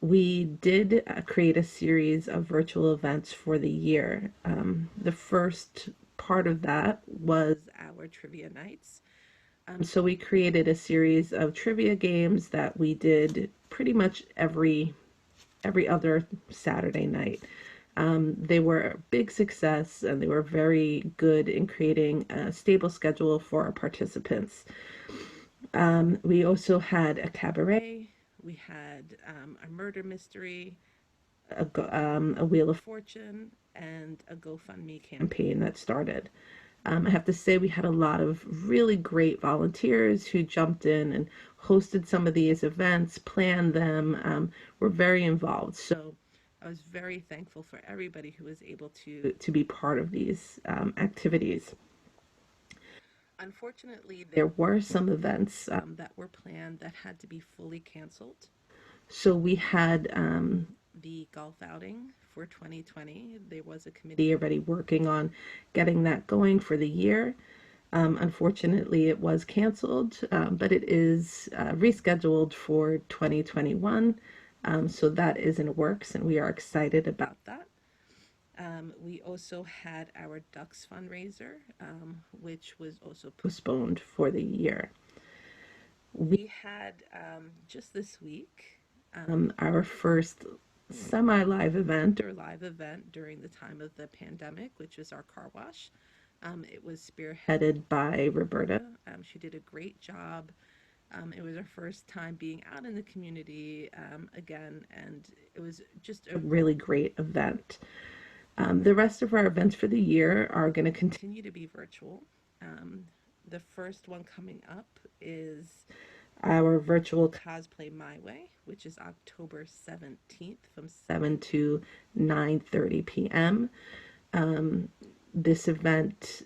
We did create a series of virtual events for the year. The first part of that was our trivia nights. So we created a series of trivia games that we did pretty much every other Saturday night. They were a big success and they were very good in creating a stable schedule for our participants. We also had a cabaret, we had a murder mystery, a Wheel of Fortune, and a GoFundMe campaign that started. I have to say we had a lot of really great volunteers who jumped in and hosted some of these events, planned them, were very involved. So I was very thankful for everybody who was able to be part of these activities. Unfortunately, there were some events that were planned that had to be fully canceled. So we had the golf outing for 2020. There was a committee already working on getting that going for the year. Unfortunately, it was canceled, but it is rescheduled for 2021. So that is in works, and we are excited about that. We also had our Ducks fundraiser, which was also postponed for the year. We had just this week our first semi-live event or live event during the time of the pandemic, which is our car wash. It was spearheaded by Roberta. She did a great job. It was our first time being out in the community again, and it was just a really great event. The rest of our events for the year are going to continue to be virtual. The first one coming up is our virtual Cosplay My Way, which is October 17th from 7 to 9:30 p.m. This event,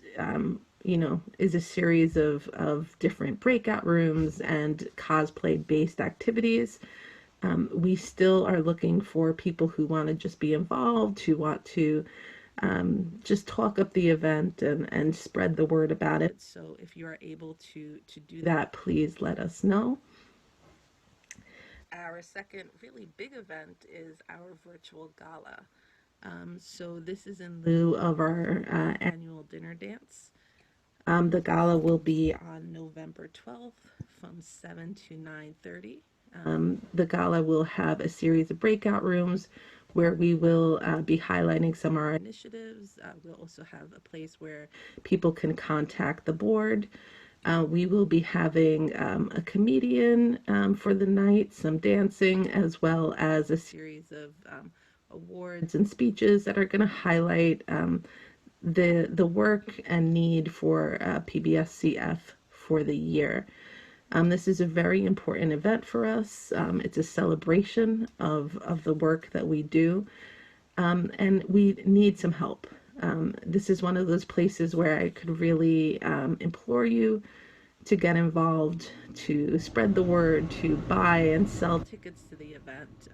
is a series of different breakout rooms and cosplay-based activities. We still are looking for people who want to just be involved, who want to just talk up the event and spread the word about it. So if you are able to do that, please let us know. Our second really big event is our virtual gala. So this is in lieu of our annual dinner dance. The gala will be on November 12th from 7 to 9:30. The gala will have a series of breakout rooms where we will be highlighting some of our initiatives. We'll also have a place where people can contact the board. We will be having a comedian for the night, some dancing, as well as a series of awards and speeches that are going to highlight the work and need for PBSCF for the year. This is a very important event for us. It's a celebration of the work that we do, and we need some help. This is one of those places where I could really implore you to get involved, to spread the word, to buy and sell tickets to the event.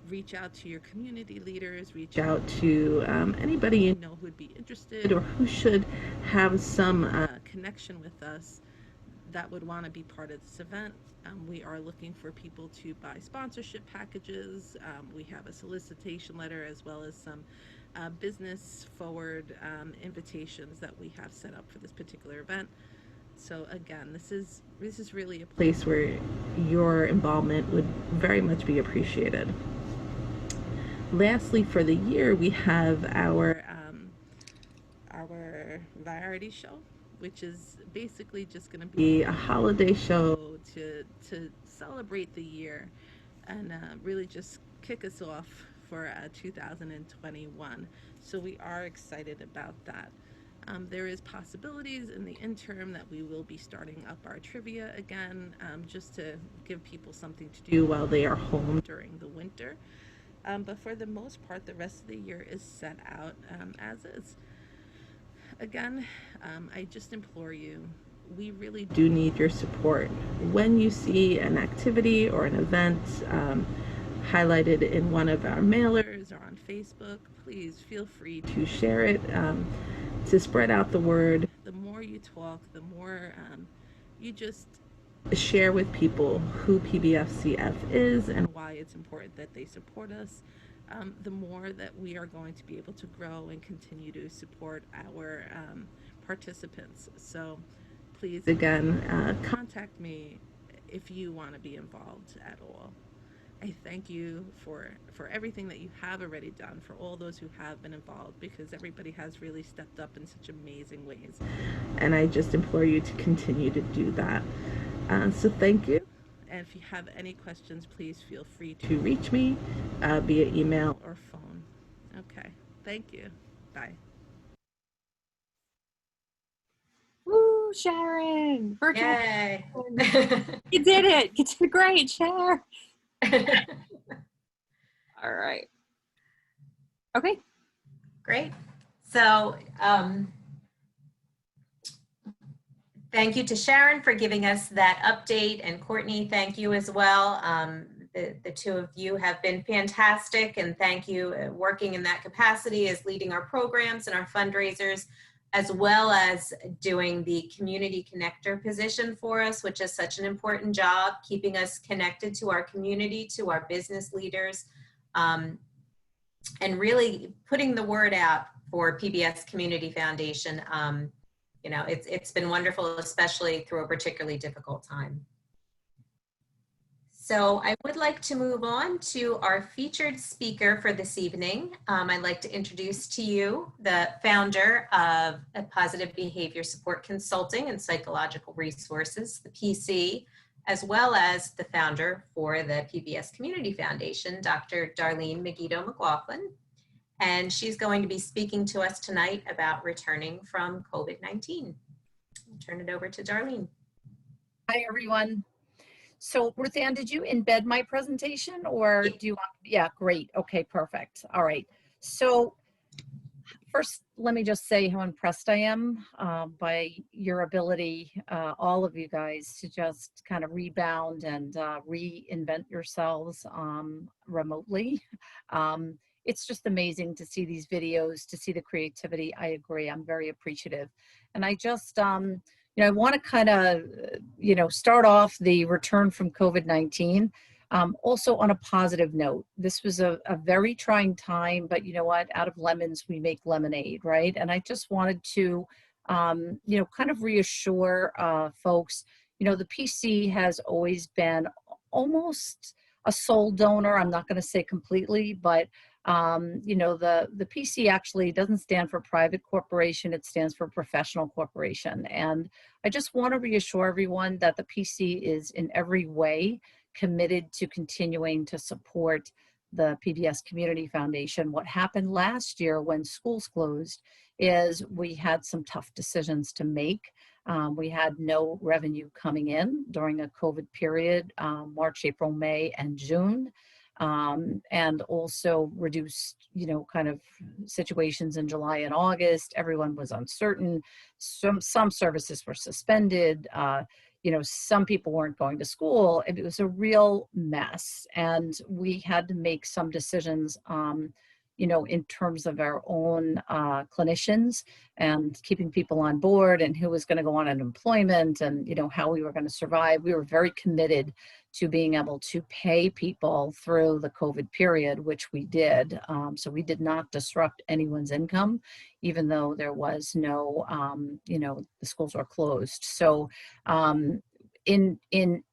Reach out to your community leaders, reach out to anybody you know who would be interested or who should have some connection with us that would want to be part of this event. We are looking for people to buy sponsorship packages. We have a solicitation letter as well as some business forward invitations that we have set up for this particular event. So again, this is really a place where your involvement would very much be appreciated. Lastly, for the year, we have our variety show, which is basically just going to be a holiday show to celebrate the year and really just kick us off for 2021. So we are excited about that. There is possibilities in the interim that we will be starting up our trivia again, just to give people something to do while they are home during the winter. But for the most part, the rest of the year is set out as is. Again, I just implore you, we really do need your support. When you see an activity or an event highlighted in one of our mailers or on Facebook, please feel free to share it, to spread out the word. The more you talk, the more you just share with people who PBSCF is and why it's important that they support us, the more that we are going to be able to grow and continue to support our participants. So please, again, contact me if you want to be involved at all. I thank you for everything that you have already done, for all those who have been involved, because everybody has really stepped up in such amazing ways. And I just implore you to continue to do that. So thank you. And if you have any questions, please feel free to reach me via email or phone. Okay. Thank you. Bye.
Woo, Sharon! Virtual.
Yay.
You did it. You did great, Sharon. All right. Okay.
Great. So thank you to Sharon for giving us that update, and Courtney, thank you as well. The two of you have been fantastic, and thank you working in that capacity as leading our programs and our fundraisers, as well as doing the community connector position for us, which is such an important job, keeping us connected to our community, to our business leaders, and really putting the word out for PBS Community Foundation. You know, it's been wonderful, especially through a particularly difficult time. So I would like to move on to our featured speaker for this evening. I'd like to introduce to you the founder of Positive Behavior Support Consulting and Psychological Resources, the PC, as well as the founder for the PBS Community Foundation, Dr. Darlene Megiddo-McLaughlin. And she's going to be speaking to us tonight about returning from COVID-19. I'll turn it over to Darlene.
Hi, everyone. So Ruth Ann, did you embed my presentation, or do you want, yeah, great. Okay, perfect. All right. So first, let me just say how impressed I am by your ability, all of you guys, to just kind of rebound and reinvent yourselves remotely. It's just amazing to see these videos, to see the creativity. I agree. I'm very appreciative. And I just, you know, I want to kind of, you know, start off the return from COVID-19 also on a positive note. This was a very trying time, but you know what? Out of lemons, we make lemonade, right? And I just wanted to, you know, kind of reassure folks, you know, the PC has always been almost a sole donor. I'm not going to say completely, but you know, the PC actually doesn't stand for private corporation, it stands for professional corporation. And I just want to reassure everyone that the PC is in every way committed to continuing to support the PBS Community Foundation. What happened last year when schools closed is we had some tough decisions to make. We had no revenue coming in during a COVID period, March, April, May, and June. And also reduced, you know, kind of situations in July and August. Everyone was uncertain. Some services were suspended. You know, some people weren't going to school. It was a real mess. And we had to make some decisions, you know, in terms of our own clinicians and keeping people on board and who was going to go on unemployment and, you know, how we were going to survive. We were very committed to being able to pay people through the COVID period, which we did. So we did not disrupt anyone's income, even though there was no, you know, the schools were closed. So in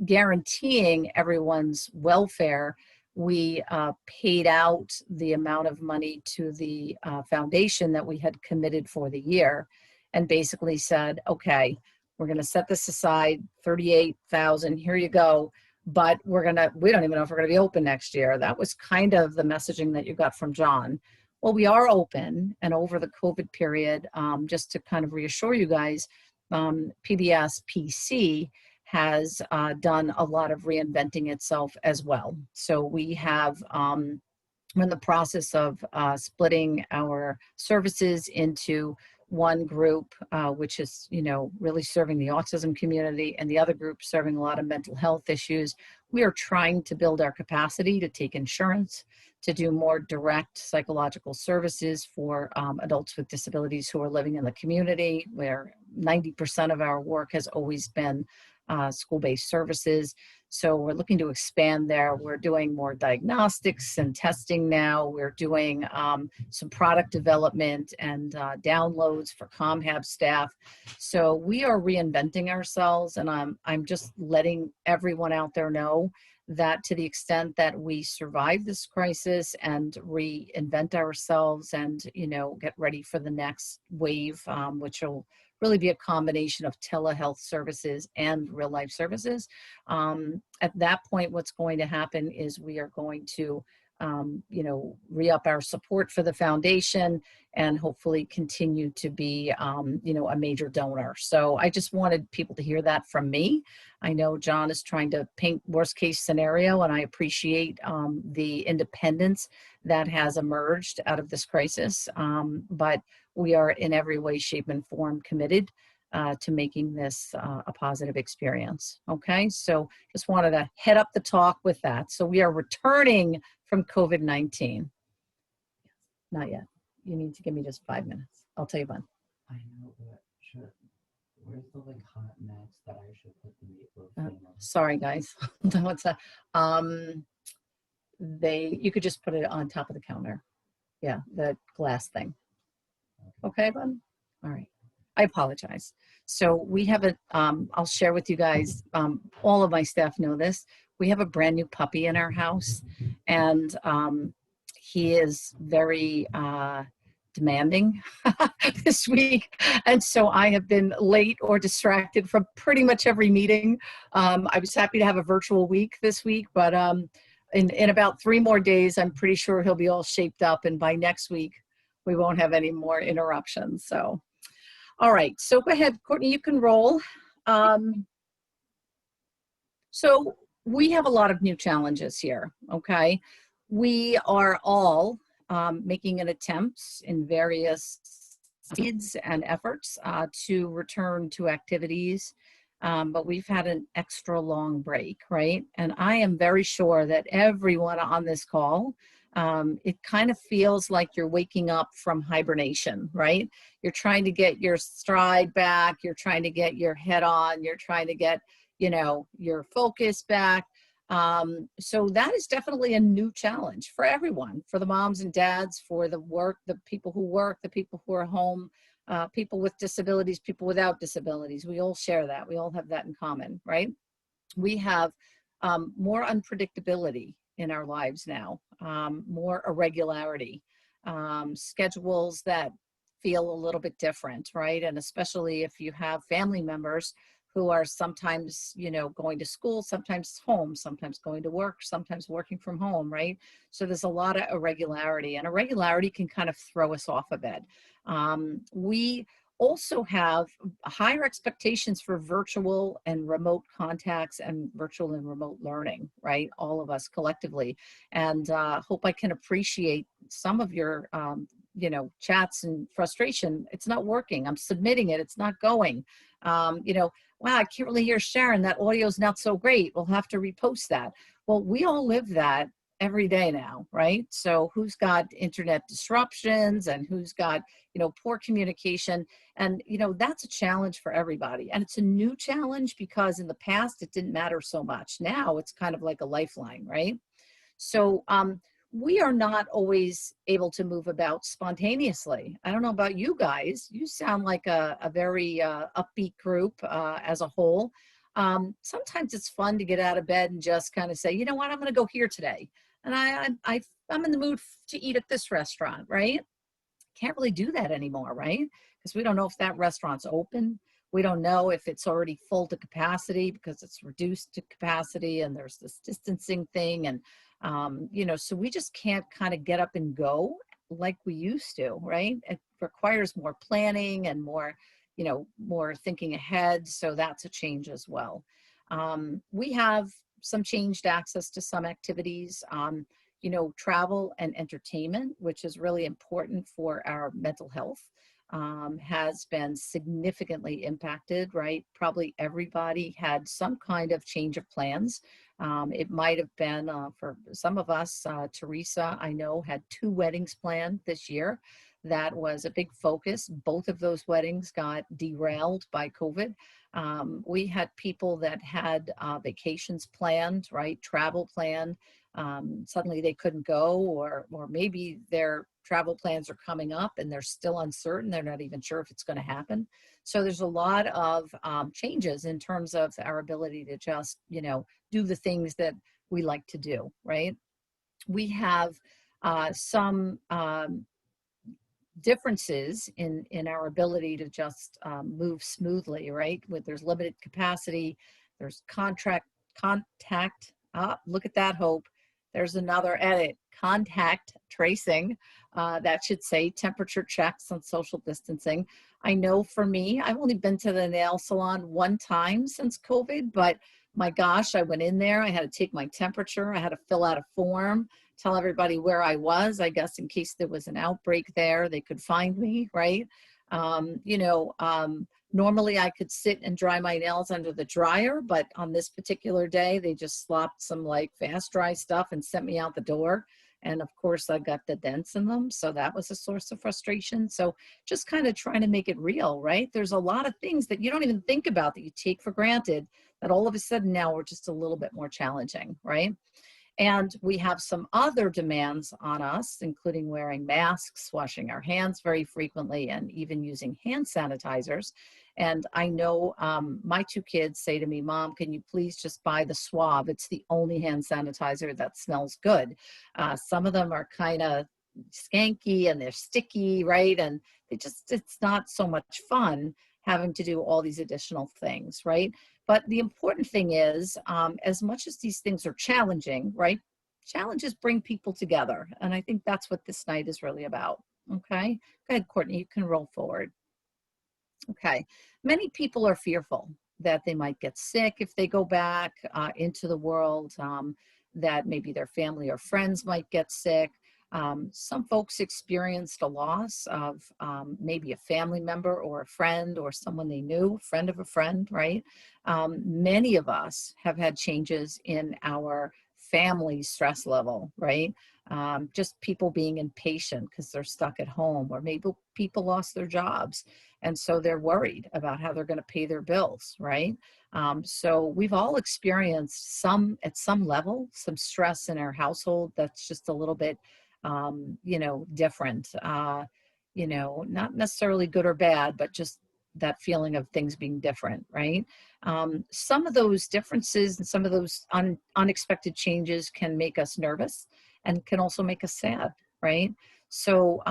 guaranteeing everyone's welfare, we paid out the amount of money to the foundation that we had committed for the year, and basically said, okay, we're going to set this aside, 38,000, here you go. But we don't even know if we're going to be open next year. That was kind of the messaging that you got from John. Well, we are open, and over the COVID period, just to kind of reassure you guys, PBS PC has done a lot of reinventing itself as well. So we have, we're in the process of splitting our services into one group, which is, you know, really serving the autism community, and the other group serving a lot of mental health issues. We are trying to build our capacity to take insurance, to do more direct psychological services for adults with disabilities who are living in the community, where 90% of our work has always been school-based services. So we're looking to expand there. We're doing more diagnostics and testing now. We're doing some product development and downloads for ComHab staff. So we are reinventing ourselves, and I'm just letting everyone out there know that to the extent that we survive this crisis and reinvent ourselves and, you know, get ready for the next wave, which will really be a combination of telehealth services and real life services. At that point, what's going to happen is we are going to, you know, re-up our support for the foundation and hopefully continue to be, you know, a major donor. So I just wanted people to hear that from me. I know John is trying to paint worst case scenario, and I appreciate the independence that has emerged out of this crisis. But we are in every way, shape, and form committed to making this a positive experience. Okay, so just wanted to head up the talk with that. So we are returning from COVID-19. Not yet. You need to give me just 5 minutes. I'll tell you when.
I know, but where's the like hot mats that I should put the meatloaf thing on?
Sorry, guys. What's that? You could just put it on top of the counter. Yeah, the glass thing. Okay, bud? All right. I apologize. So we have I'll share with you guys, all of my staff know this. We have a brand new puppy in our house, and he is very demanding this week. And so I have been late or distracted from pretty much every meeting. I was happy to have a virtual week this week, but in about 3 more days, I'm pretty sure he'll be all shaped up. And by next week, we won't have any more interruptions. So, all right. So go ahead, Courtney, you can roll. So we have a lot of new challenges here, okay? We are all making an attempt in various needs and efforts to return to activities, but we've had an extra long break, right? And I am very sure that everyone on this call, it kind of feels like you're waking up from hibernation, right? You're trying to get your stride back, you're trying to get your head on, you're trying to get, you know, your focus back. So that is definitely a new challenge for everyone, for the moms and dads, for the people who work, the people who are home, people with disabilities, people without disabilities. We all share that. We all have that in common, right? We have more unpredictability in our lives now, more irregularity, schedules that feel a little bit different, right? And especially if you have family members who are sometimes, you know, going to school, sometimes home, sometimes going to work, sometimes working from home, right? So there's a lot of irregularity, and irregularity can kind of throw us off a bit. We also have higher expectations for virtual and remote contacts and virtual and remote learning, right? All of us collectively. And hope I can appreciate some of your, you know, chats and frustration. It's not working. I'm submitting it. It's not going. You know, wow, I can't really hear Sharon. That audio is not so great. We'll have to repost that. Well, we all live that every day now, right? So who's got internet disruptions and who's got, you know, poor communication? And, you know, that's a challenge for everybody. And it's a new challenge because in the past, it didn't matter so much. Now it's kind of like a lifeline, right? So we are not always able to move about spontaneously. I don't know about you guys. You sound like a very upbeat group as a whole. Sometimes it's fun to get out of bed and just kind of say, you know what, I'm going to go here today. And I'm in the mood to eat at this restaurant, right? Can't really do that anymore, right? Because we don't know if that restaurant's open. We don't know if it's already full to capacity because it's reduced to capacity and there's this distancing thing. And, you know, so we just can't kind of get up and go like we used to, right? It requires more planning and more, you know, more thinking ahead. So that's a change as well. We have some changed access to some activities, you know, travel and entertainment, which is really important for our mental health, has been significantly impacted, right? Probably everybody had some kind of change of plans. It might have been for some of us, Teresa, I know, had 2 weddings planned this year. that was a big focus. Both of those weddings got derailed by COVID. We had people that had vacations planned, right? Travel planned. Suddenly they couldn't go, or maybe their travel plans are coming up and they're still uncertain. They're not even sure if it's going to happen. So there's a lot of changes in terms of our ability to just, do the things that we like to do, right? We have some differences in our ability to just move smoothly, right? There's limited capacity, there's contact. Look at that, Hope. There's another edit. Contact tracing. That should say temperature checks and social distancing. I know for me, I've only been to the nail salon one time since COVID, but my gosh, I went in there. I had to take my temperature. I had to fill out a form, tell everybody where I was, I guess, in case there was an outbreak there, they could find me, right? Normally I could sit and dry my nails under the dryer, but on this particular day, they just slopped some like fast dry stuff and sent me out the door. And of course I got the dents in them. So that was a source of frustration. So just kind of trying to make it real, right? There's a lot of things that you don't even think about that you take for granted that all of a sudden now are just a little bit more challenging, right? And we have some other demands on us, including wearing masks, washing our hands very frequently, and even using hand sanitizers. And I know my two kids say to me, Mom, can you please just buy the swab? It's the only hand sanitizer that smells good. Some of them are kind of skanky and they're sticky, right? And it's not so much fun having to do all these additional things, right? But the important thing is, as much as these things are challenging, right? Challenges bring people together. And I think that's what this night is really about. Okay. Go ahead, Courtney, you can roll forward. Okay. Many people are fearful that they might get sick if they go back into the world, that maybe their family or friends might get sick. Some folks experienced a loss of maybe a family member or a friend or someone they knew, friend of a friend, right? Many of us have had changes in our family stress level, right? Just people being impatient because they're stuck at home, or maybe people lost their jobs. And so they're worried about how they're going to pay their bills, right? So we've all experienced at some level, some stress in our household that's just a little bit different, not necessarily good or bad, but just that feeling of things being different, right? Some of those differences and some of those unexpected changes can make us nervous and can also make us sad, right? So,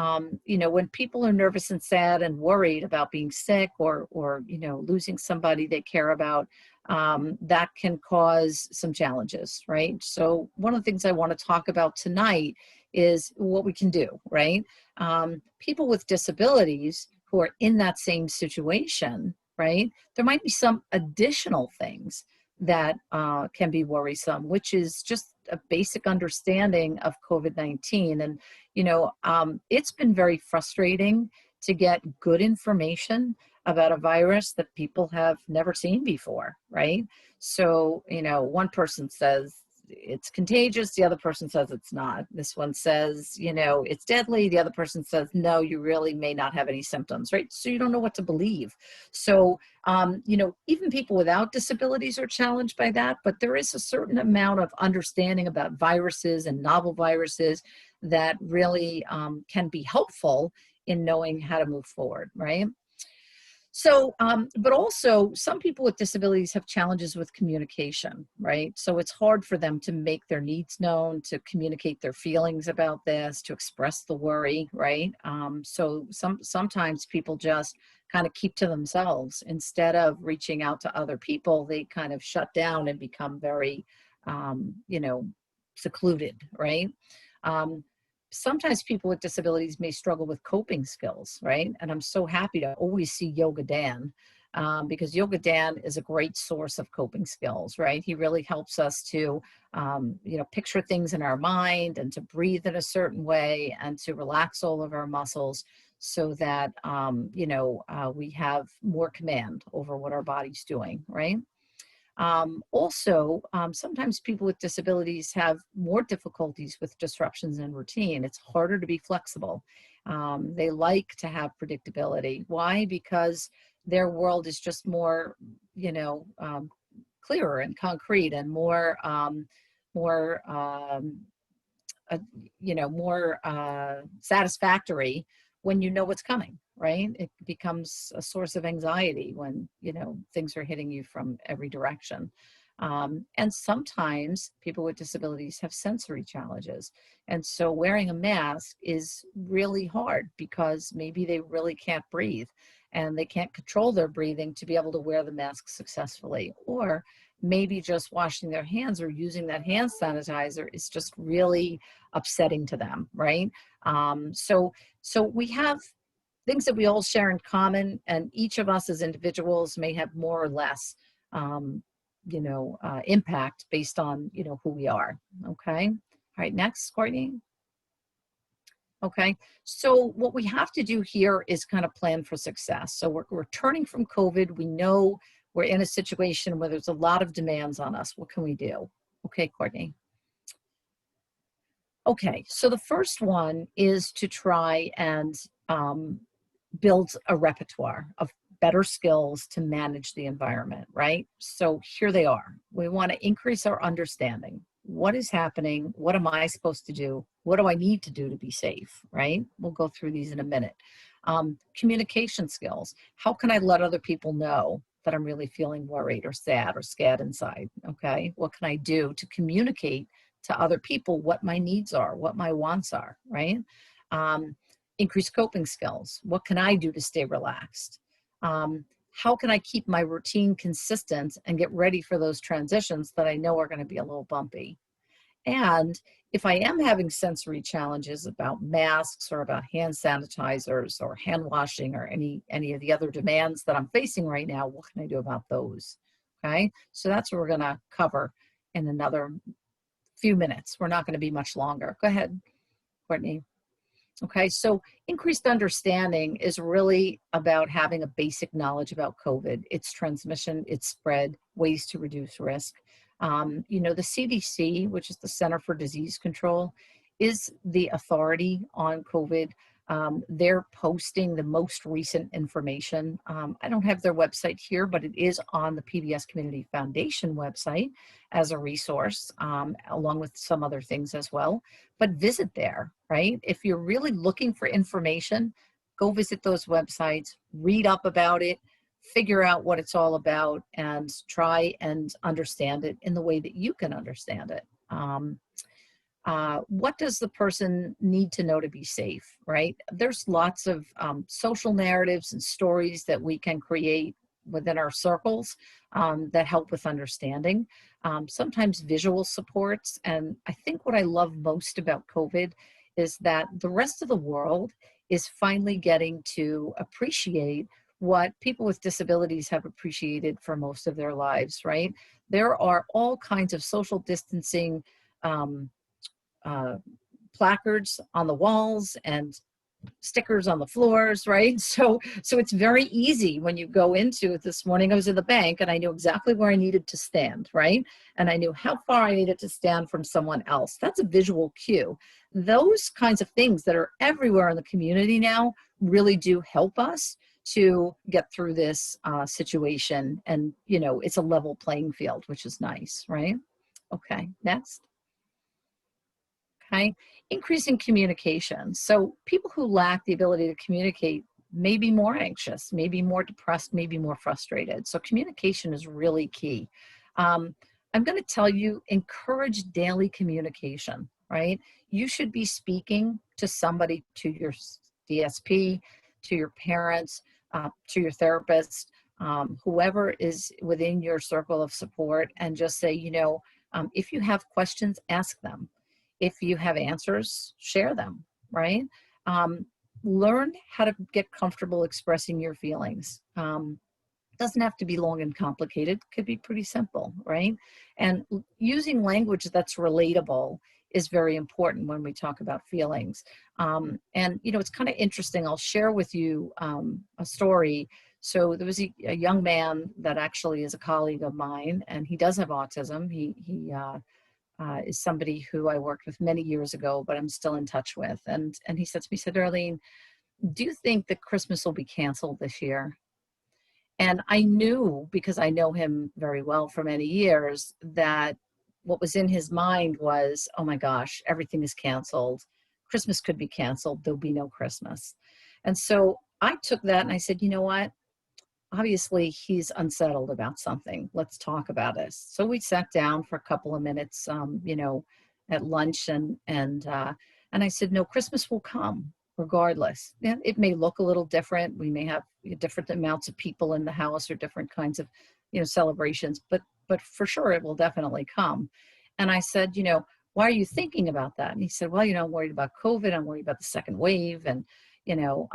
when people are nervous and sad and worried about being sick or losing somebody they care about, that can cause some challenges, right? So one of the things I want to talk about tonight is what we can do, right? People with disabilities who are in that same situation, right? There might be some additional things that can be worrisome, which is just a basic understanding of COVID-19. And, it's been very frustrating to get good information about a virus that people have never seen before, right? So, one person says it's contagious, the other person says it's not. This one says, it's deadly, the other person says, no, you really may not have any symptoms, right? So you don't know what to believe. So, even people without disabilities are challenged by that, but there is a certain amount of understanding about viruses and novel viruses that really can be helpful in knowing how to move forward, right? So, but also some people with disabilities have challenges with communication, right? So it's hard for them to make their needs known, to communicate their feelings about this, to express the worry, right? So sometimes people just kind of keep to themselves instead of reaching out to other people. They kind of shut down and become very, secluded, right? Sometimes people with disabilities may struggle with coping skills, right? And I'm so happy to always see Yoga Dan, because Yoga Dan is a great source of coping skills, right? He really helps us to, picture things in our mind and to breathe in a certain way and to relax all of our muscles so that, we have more command over what our body's doing, right? Sometimes people with disabilities have more difficulties with disruptions in routine. It's harder to be flexible. They like to have predictability. Why? Because their world is just more, clearer and concrete and more, more, satisfactory when you know what's coming, right? It becomes a source of anxiety when, things are hitting you from every direction. And sometimes people with disabilities have sensory challenges. And so wearing a mask is really hard because maybe they really can't breathe and they can't control their breathing to be able to wear the mask successfully. Or maybe just washing their hands or using that hand sanitizer is just really upsetting to them, right? So we have things that we all share in common, and each of us as individuals may have more or less, impact based on, who we are. Okay. All right. Next, Courtney. Okay. So what we have to do here is kind of plan for success. So we're returning from COVID. We know we're in a situation where there's a lot of demands on us. What can we do? Okay, Courtney. Okay, so the first one is to try and build a repertoire of better skills to manage the environment, right? So here they are. We want to increase our understanding. What is happening? What am I supposed to do? What do I need to do to be safe, right? We'll go through these in a minute. Communication skills. How can I let other people know that I'm really feeling worried or sad or scared inside, okay? What can I do to communicate to other people what my needs are, what my wants are, right? Increase coping skills. What can I do to stay relaxed? How can I keep my routine consistent and get ready for those transitions that I know are going to be a little bumpy? And if I am having sensory challenges about masks or about hand sanitizers or hand washing or any of the other demands that I'm facing right now, what can I do about those? Okay, so that's what we're going to cover in another few minutes. We're not going to be much longer. Go ahead, Courtney. Okay, so increased understanding is really about having a basic knowledge about COVID, its transmission, its spread, ways to reduce risk. The CDC, which is the Center for Disease Control, is the authority on COVID. They're posting the most recent information. I don't have their website here, but it is on the PBS Community Foundation website as a resource, along with some other things as well. But visit there, right? If you're really looking for information, go visit those websites, read up about it, figure out what it's all about, and try and understand it in the way that you can understand it. What does the person need to know to be safe, right? There's lots of social narratives and stories that we can create within our circles that help with understanding. Sometimes visual supports. And I think what I love most about COVID is that the rest of the world is finally getting to appreciate what people with disabilities have appreciated for most of their lives, right? There are all kinds of social distancing placards on the walls and stickers on the floors, right? So it's very easy when you go into it. This morning I was in the bank and I knew exactly where I needed to stand, right? And I knew how far I needed to stand from someone else. That's a visual cue. Those kinds of things that are everywhere in the community now really do help us to get through this situation. And, it's a level playing field, which is nice, right? Okay, next. Okay, increasing communication. So people who lack the ability to communicate may be more anxious, maybe more depressed, maybe more frustrated. So communication is really key. I'm going to tell you, encourage daily communication, right? You should be speaking to somebody, to your DSP, to your parents, to your therapist, whoever is within your circle of support, and just say, if you have questions, ask them. If you have answers, share them, right? Learn how to get comfortable expressing your feelings. Doesn't have to be long and complicated, could be pretty simple, right? And using language that's relatable is very important when we talk about feelings. It's kind of interesting. I'll share with you a story. So there was a young man that actually is a colleague of mine, and he does have autism. He is somebody who I worked with many years ago, but I'm still in touch with. And he said to me, he said, Darlene, do you think that Christmas will be canceled this year? And I knew, because I know him very well for many years, that what was in his mind was, oh my gosh, everything is canceled. Christmas could be canceled. There'll be no Christmas. And so I took that and I said, you know what? Obviously, he's unsettled about something. Let's talk about this. So we sat down for a couple of minutes, you know, at lunch, and I said, no, Christmas will come regardless. Yeah, it may look a little different. We may have different amounts of people in the house or different kinds of, you know, celebrations, but for sure it will definitely come. And I said, you know, why are you thinking about that? And he said, well, you know, I'm worried about COVID. I'm worried about the second wave, and you know,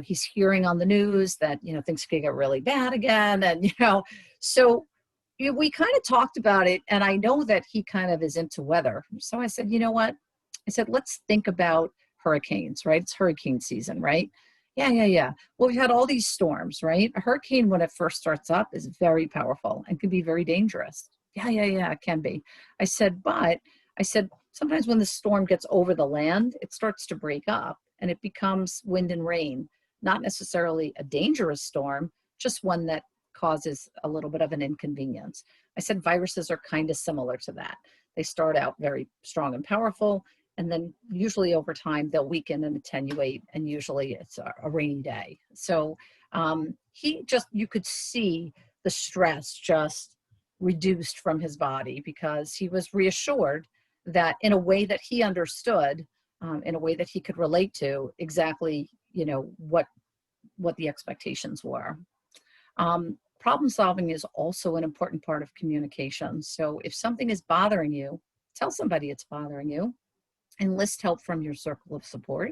he's hearing on the news that, you know, things could get really bad again. And, you know, so we kind of talked about it, and I know that he kind of is into weather. So I said, you know what? I said, let's think about hurricanes, right? It's hurricane season, right? Yeah. Well, we've had all these storms, right? A hurricane, when it first starts up, is very powerful and can be very dangerous. Yeah, it can be. I said, sometimes when the storm gets over the land, it starts to break up and it becomes wind and rain, not necessarily a dangerous storm, just one that causes a little bit of an inconvenience. I said viruses are kind of similar to that. They start out very strong and powerful, and then usually over time they'll weaken and attenuate, and usually it's a rainy day. So you could see the stress just reduced from his body, because he was reassured that in a way that he understood, in a way that he could relate to exactly, you know, what the expectations were. Problem solving is also an important part of communication. So if something is bothering you, tell somebody it's bothering you. Enlist help from your circle of support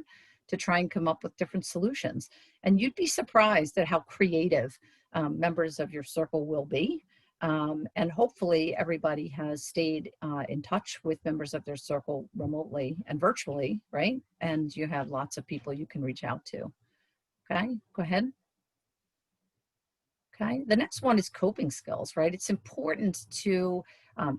to try and come up with different solutions. And you'd be surprised at how creative members of your circle will be. And hopefully everybody has stayed in touch with members of their circle remotely and virtually, right? And you have lots of people you can reach out to. Okay, go ahead. Okay, the next one is coping skills, right? It's important to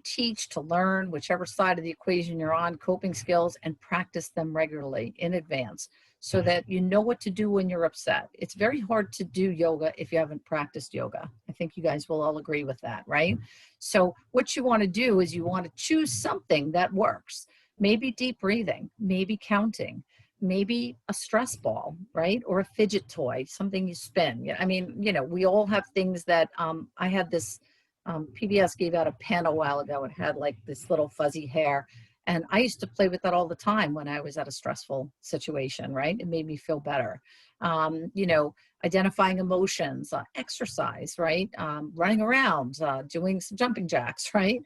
teach, to learn, whichever side of the equation you're on, coping skills, and practice them regularly in advance so that you know what to do when you're upset. It's very hard to do yoga if you haven't practiced yoga. I think you guys will all agree with that, right? So what you want to do is you want to choose something that works. Maybe deep breathing, maybe counting, maybe a stress ball, right? Or a fidget toy, something you spin. I mean, you know, we all have things that, I had this, PBS gave out a pen a while ago. It had like this little fuzzy hair. And I used to play with that all the time when I was at a stressful situation, right? It made me feel better. You know, identifying emotions, exercise, right? Running around, doing some jumping jacks, right?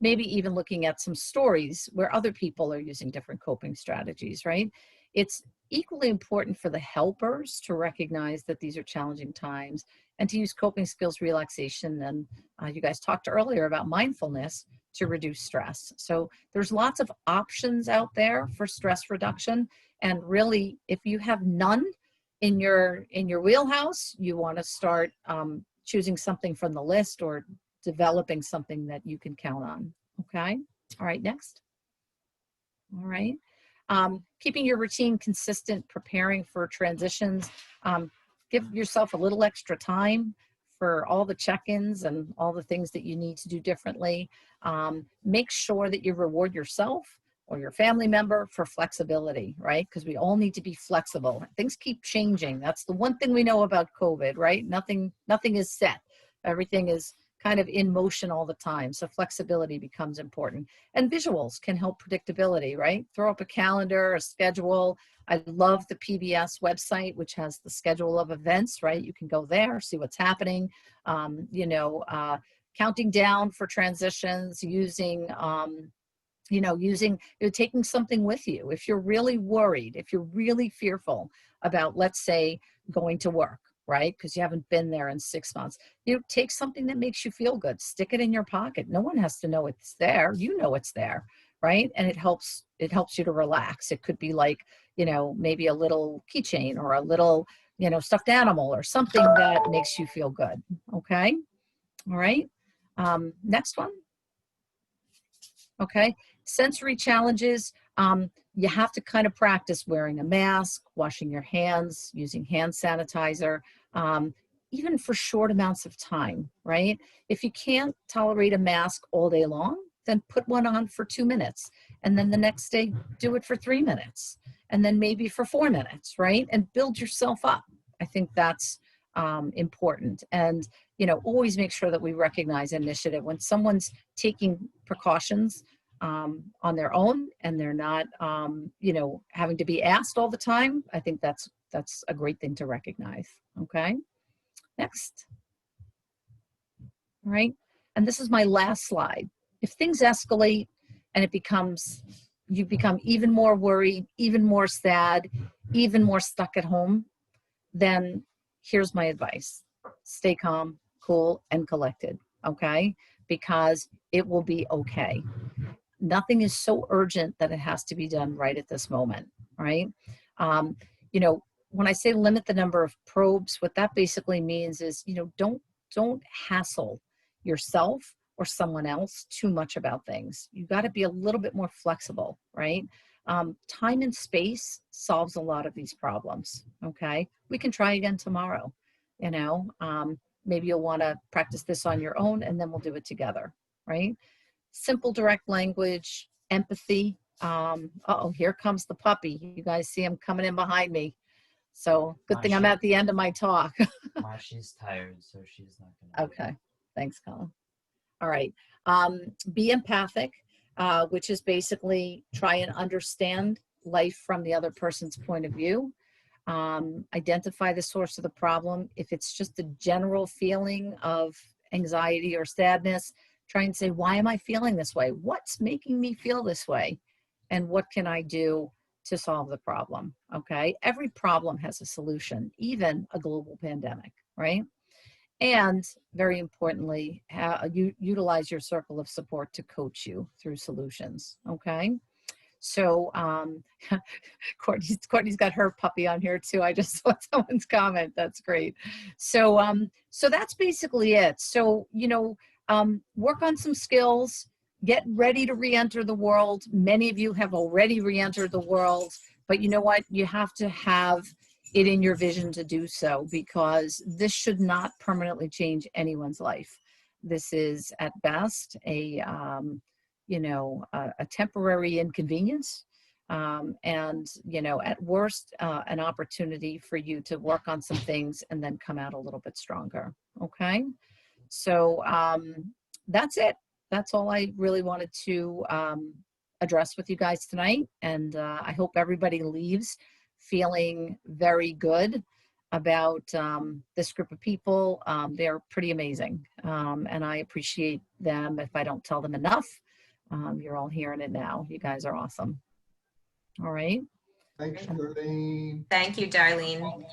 Maybe even looking at some stories where other people are using different coping strategies, right? It's equally important for the helpers to recognize that these are challenging times and to use coping skills, relaxation, and you guys talked earlier about mindfulness to reduce stress. So there's lots of options out there for stress reduction. And really, if you have none in your wheelhouse, you want to start choosing something from the list or developing something that you can count on. Okay. All right. Next. All right. Keeping your routine consistent, preparing for transitions. Give yourself a little extra time for all the check-ins and all the things that you need to do differently. Make sure that you reward yourself or your family member for flexibility, right? Because we all need to be flexible. Things keep changing. That's the one thing we know about COVID, right? Nothing is set. Everything is kind of in motion all the time. So flexibility becomes important. And visuals can help predictability, right? Throw up a calendar, a schedule. I love the PBS website, which has the schedule of events, right? You can go there, see what's happening, counting down for transitions, using, taking something with you. If you're really worried, if you're really fearful about, let's say, going to work, right? Because you haven't been there in 6 months. Take something that makes you feel good. Stick it in your pocket. No one has to know it's there. You know it's there, right? And it helps you to relax. It could be like, maybe a little keychain or a little, stuffed animal or something that makes you feel good. Okay. All right. Next one. Okay. Sensory challenges. You have to kind of practice wearing a mask, washing your hands, using hand sanitizer, even for short amounts of time, right? If you can't tolerate a mask all day long, then put one on for 2 minutes. And then the next day, do it for 3 minutes. And then maybe for 4 minutes, right? And build yourself up. I think that's important. And, you know, always make sure that we recognize initiative. When someone's taking precautions on their own and they're not, you know, having to be asked all the time, I think that's a great thing to recognize. Okay. Next. All right. And this is my last slide. If things escalate and you become even more worried, even more sad, even more stuck at home, then here's my advice. Stay calm, cool, and collected, okay? Because it will be okay. Nothing is so urgent that it has to be done right at this moment, right? You know, when I say limit the number of probes, what that basically means is, you know, don't hassle yourself or someone else too much about things. You got to be a little bit more flexible, right? Time and space solves a lot of these problems, okay? We can try again tomorrow, you know? Maybe you'll want to practice this on your own and then we'll do it together, right? Simple, direct language, empathy. Uh-oh, here comes the puppy. You guys see him coming in behind me. So good thing I'm at the end of my talk.
She's tired, so she's not gonna.
Okay, thanks, Colin. All right, be empathic, which is basically try and understand life from the other person's point of view. Identify the source of the problem. If it's just a general feeling of anxiety or sadness, try and say, why am I feeling this way? What's making me feel this way? And what can I do to solve the problem? Okay, every problem has a solution, even a global pandemic, right? And very importantly, utilize your circle of support to coach you through solutions, okay? So Courtney's got her puppy on here too. I just saw someone's comment. That's great. So so that's basically it. So, you know, work on some skills, get ready to re-enter the world. Many of you have already re-entered the world, but you know what? You have to have it in your vision to do so, because this should not permanently change anyone's life. This is at best a you know, a temporary inconvenience, and, you know, at worst, an opportunity for you to work on some things and then come out a little bit stronger, okay? So that's it. That's all I really wanted to address with you guys tonight, and I hope everybody leaves feeling very good about this group of people. They're pretty amazing, and I appreciate them if I don't tell them enough. You're all hearing it now. You guys are awesome. All right.
Thanks, Darlene.
Thank you, Darlene.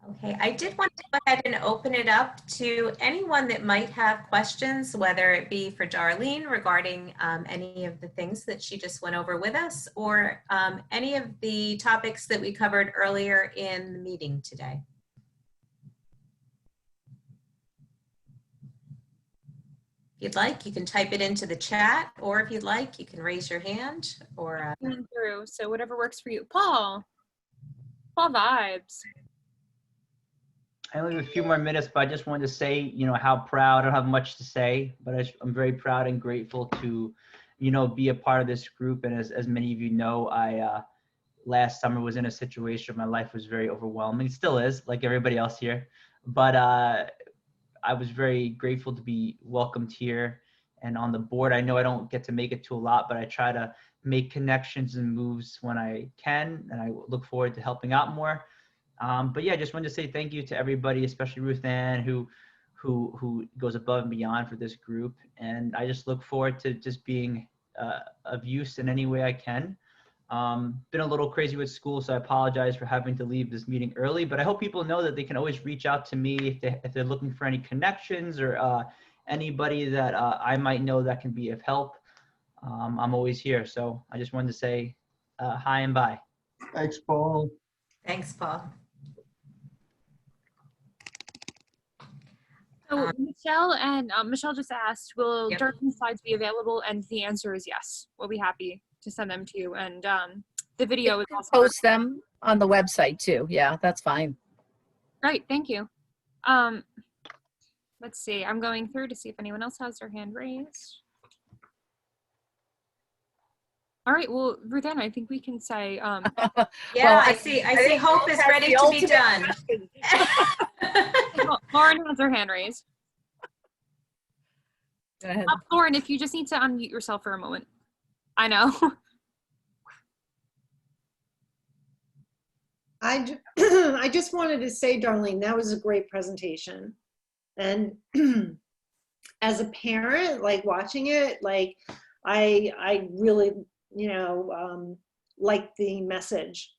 Okay, I did want to go ahead and open it up to anyone that might have questions, whether it be for Darlene regarding any of the things that she just went over with us, or any of the topics that we covered earlier in the meeting today. If you'd like, you can type it into the chat, or if you'd like, you can raise your hand, or
through. So whatever works for you. Paul vibes.
I only have a few more minutes, but I just wanted to say, you know, how proud. I don't have much to say, but I'm very proud and grateful to, you know, be a part of this group. And as many of you know, I last summer was in a situation where my life was very overwhelming. It still is, like everybody else here. But I was very grateful to be welcomed here and on the board. I know I don't get to make it to a lot, but I try to make connections and moves when I can, and I look forward to helping out more. But yeah, I just wanted to say thank you to everybody, especially Ruth Ann, who goes above and beyond for this group. And I just look forward to just being of use in any way I can. Been a little crazy with school, so I apologize for having to leave this meeting early, but I hope people know that they can always reach out to me if they're looking for any connections or anybody that I might know that can be of help. I'm always here. So I just wanted to say hi and bye.
Thanks, Paul.
Thanks, Paul.
So Michelle and Michelle just asked, will
Yep.
Darwin slides be available? And the answer is yes. We'll be happy to send them to you. And the video is also
Post them on the website too. Yeah, that's fine.
Great, thank you. Let's see, I'm going through to see if anyone else has their hand raised. All right, well, Ruth Ann, I think we can say.
Yeah,
Well,
I see Hope is ready to be done.
Lauren has her hand raised.
Go ahead.
Lauren, if you just need to unmute yourself for a moment. I know.
I just wanted to say, Darlene, that was a great presentation. And as a parent, like watching it, like I really, like the message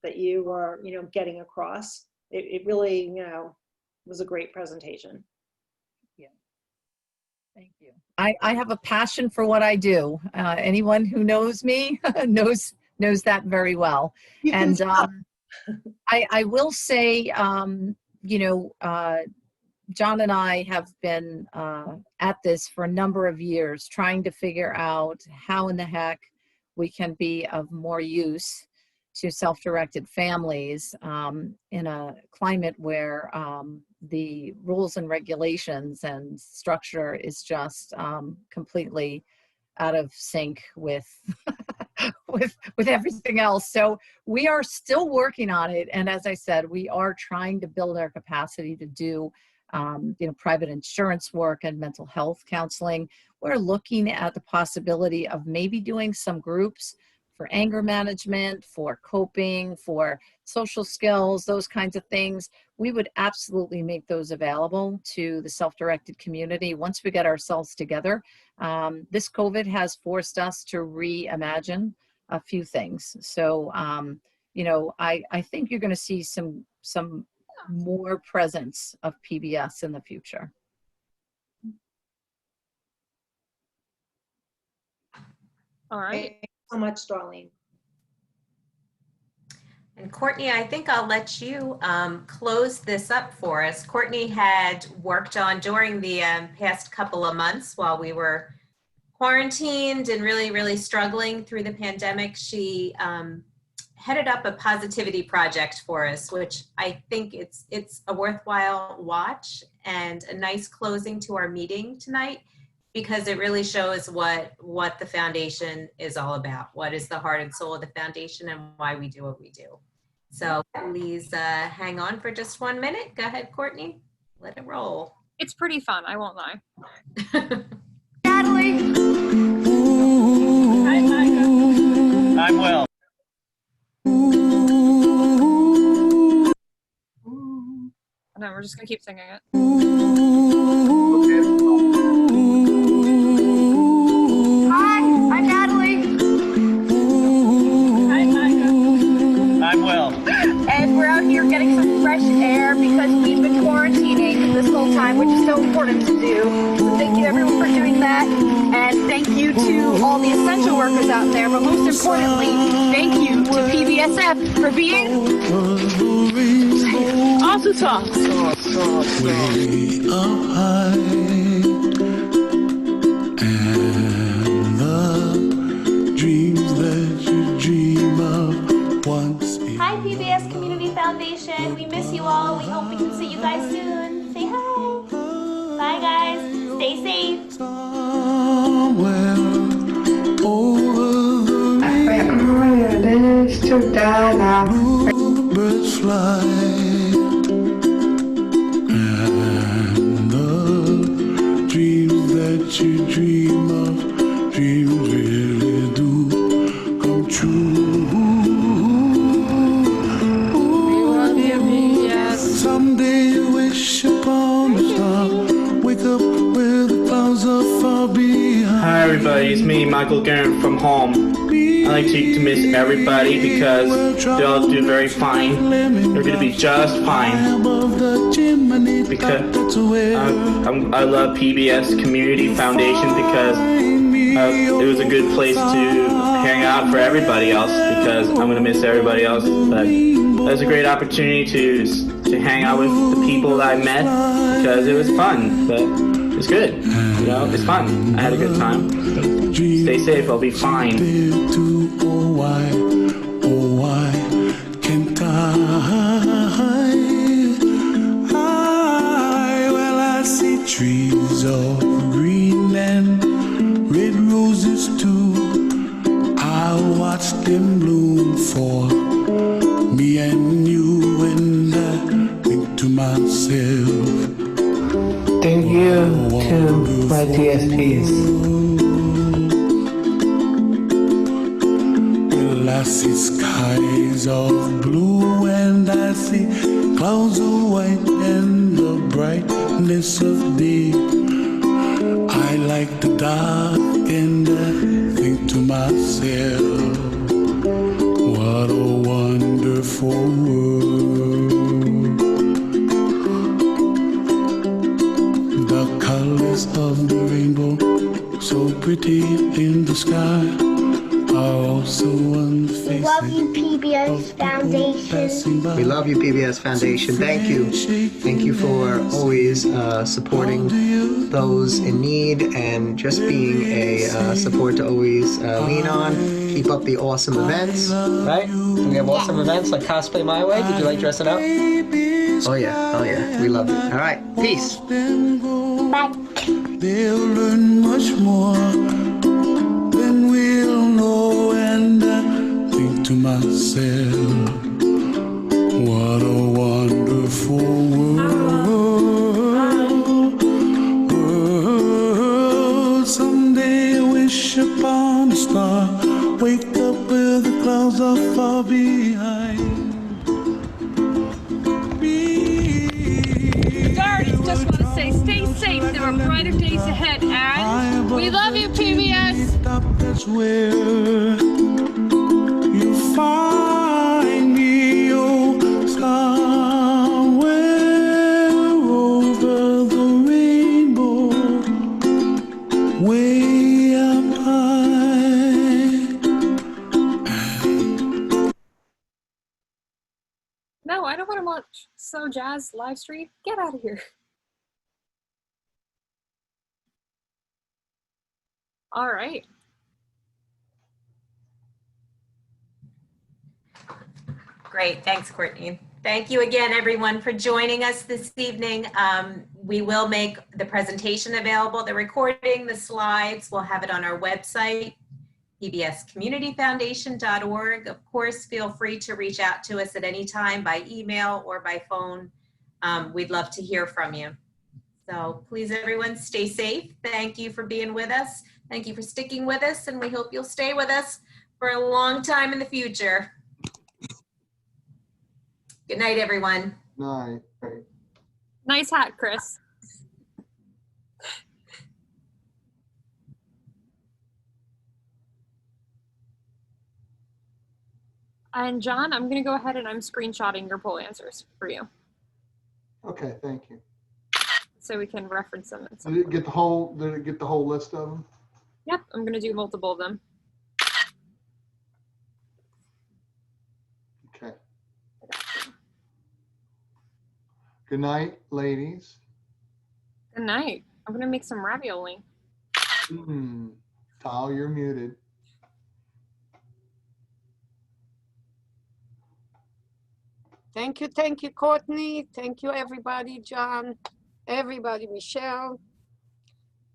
that you were, getting across. It really, was a great presentation.
Yeah. Thank you. I have a passion for what I do. Anyone who knows me knows that very well. And I will say, John and I have been at this for a number of years, trying to figure out how in the heck we can be of more use to self-directed families in a climate where the rules and regulations and structure is just completely out of sync with with everything else. So we are still working on it. And as I said, we are trying to build our capacity to do private insurance work and mental health counseling. We're looking at the possibility of maybe doing some groups for anger management, for coping, for social skills, those kinds of things. We would absolutely make those available to the self-directed community once we get ourselves together. This COVID has forced us to reimagine a few things. So, I think you're going to see some more presence of PBS in the future.
All right.
Thank you so much, Darlene.
And Courtney, I think I'll let you close this up for us. Courtney had worked on during the past couple of months while we were quarantined and really, really struggling through the pandemic. She headed up a positivity project for us, which I think it's a worthwhile watch and a nice closing to our meeting tonight, because it really shows what the foundation is all about, what is the heart and soul of the foundation and why we do what we do. So please hang on for just 1 minute. Go ahead, Courtney, let it roll.
It's pretty fun, I won't lie.
Natalie.
Hi, Micah.
I'm well.
No, we're just gonna keep singing it.
Hi, I'm Natalie.
Hi, Micah.
I'm well.
And we're out here getting some fresh air because we've been quarantining this whole time, which is so important to do. So thank you everyone for doing that. And thank you to all the essential workers out there. But most importantly, thank you to PBSF for being awesome sauce.
Way up high, and the dreams that you dream of once.
Hi, PBS Community Foundation. We miss you all. We hope we can see you guys soon. Say hi. Bye, guys. Stay safe.
Somewhere over the bluebirds fly, and the dreams that you dream of, dreams really do come true. Someday you wish upon a star, wake up where the clouds are far behind.
Hi everybody, it's me, Michael Garrett from home. I like to miss everybody because they all do very fine. They're gonna be just fine. Because I love PBS Community Foundation because it was a good place to hang out for everybody else, because I'm gonna miss everybody else. But that's a great opportunity to to hang out with the people that I met because it was fun. But it's good. You know, it's fun. I had a good time. Stay safe. I'll be fine.
Oh, why can't well, I see trees of green and red roses too. I watch them bloom for me and you, and I think to myself,
Thank you to my DSPs.
well, I see skies of blue and I see clouds of white and the brightness of day. I like the dark and I think to myself, what a wonderful world. The colors of the rainbow, so pretty in the sky, are also on the faces.
Love you, PBS Foundation.
We love you, PBS Foundation. Thank you. Thank you for always supporting those in need and just being a support to always lean on. Keep up the awesome events, right? We have awesome events like Cosplay My Way. Did you like dressing up? Oh yeah, oh yeah. We love it. All right, peace.
Bye.
They'll learn much more than we'll know, and I think to myself, what a wonderful world. Someday I wish upon a star, wake up where the clouds are far behind.
Just want to say, stay safe. There are brighter days ahead, and we love you, PBS.
That's where you find me, oh, somewhere over the rainbow, way up high.
No, I don't want to watch So Jazz live stream. Get out of here. All right.
Great, thanks, Courtney. Thank you again, everyone, for joining us this evening. We will make the presentation available, the recording, the slides. We'll have it on our website, pbscommunityfoundation.org. Of course, feel free to reach out to us at any time by email or by phone. We'd love to hear from you. So please, everyone, stay safe. Thank you for being with us. Thank you for sticking with us, and we hope you'll stay with us for a long time in the future. Good night, everyone.
Night.
Nice hat, Chris. And John, I'm going to go ahead and I'm screenshotting your poll answers for you,
Okay, thank you.
so we can reference them. And
Did it get the whole list of them?
Yep, I'm going to do multiple of them.
Okay. Good night, ladies.
Good night. I'm going to make some ravioli.
Tal, you're muted.
Thank you, Courtney. Thank you, everybody, John, everybody, Michelle,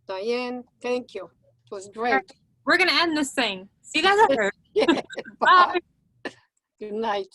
Diane, thank you. It was great.
Right. We're going to end this thing. See you guys later.
Yeah, bye. Good night.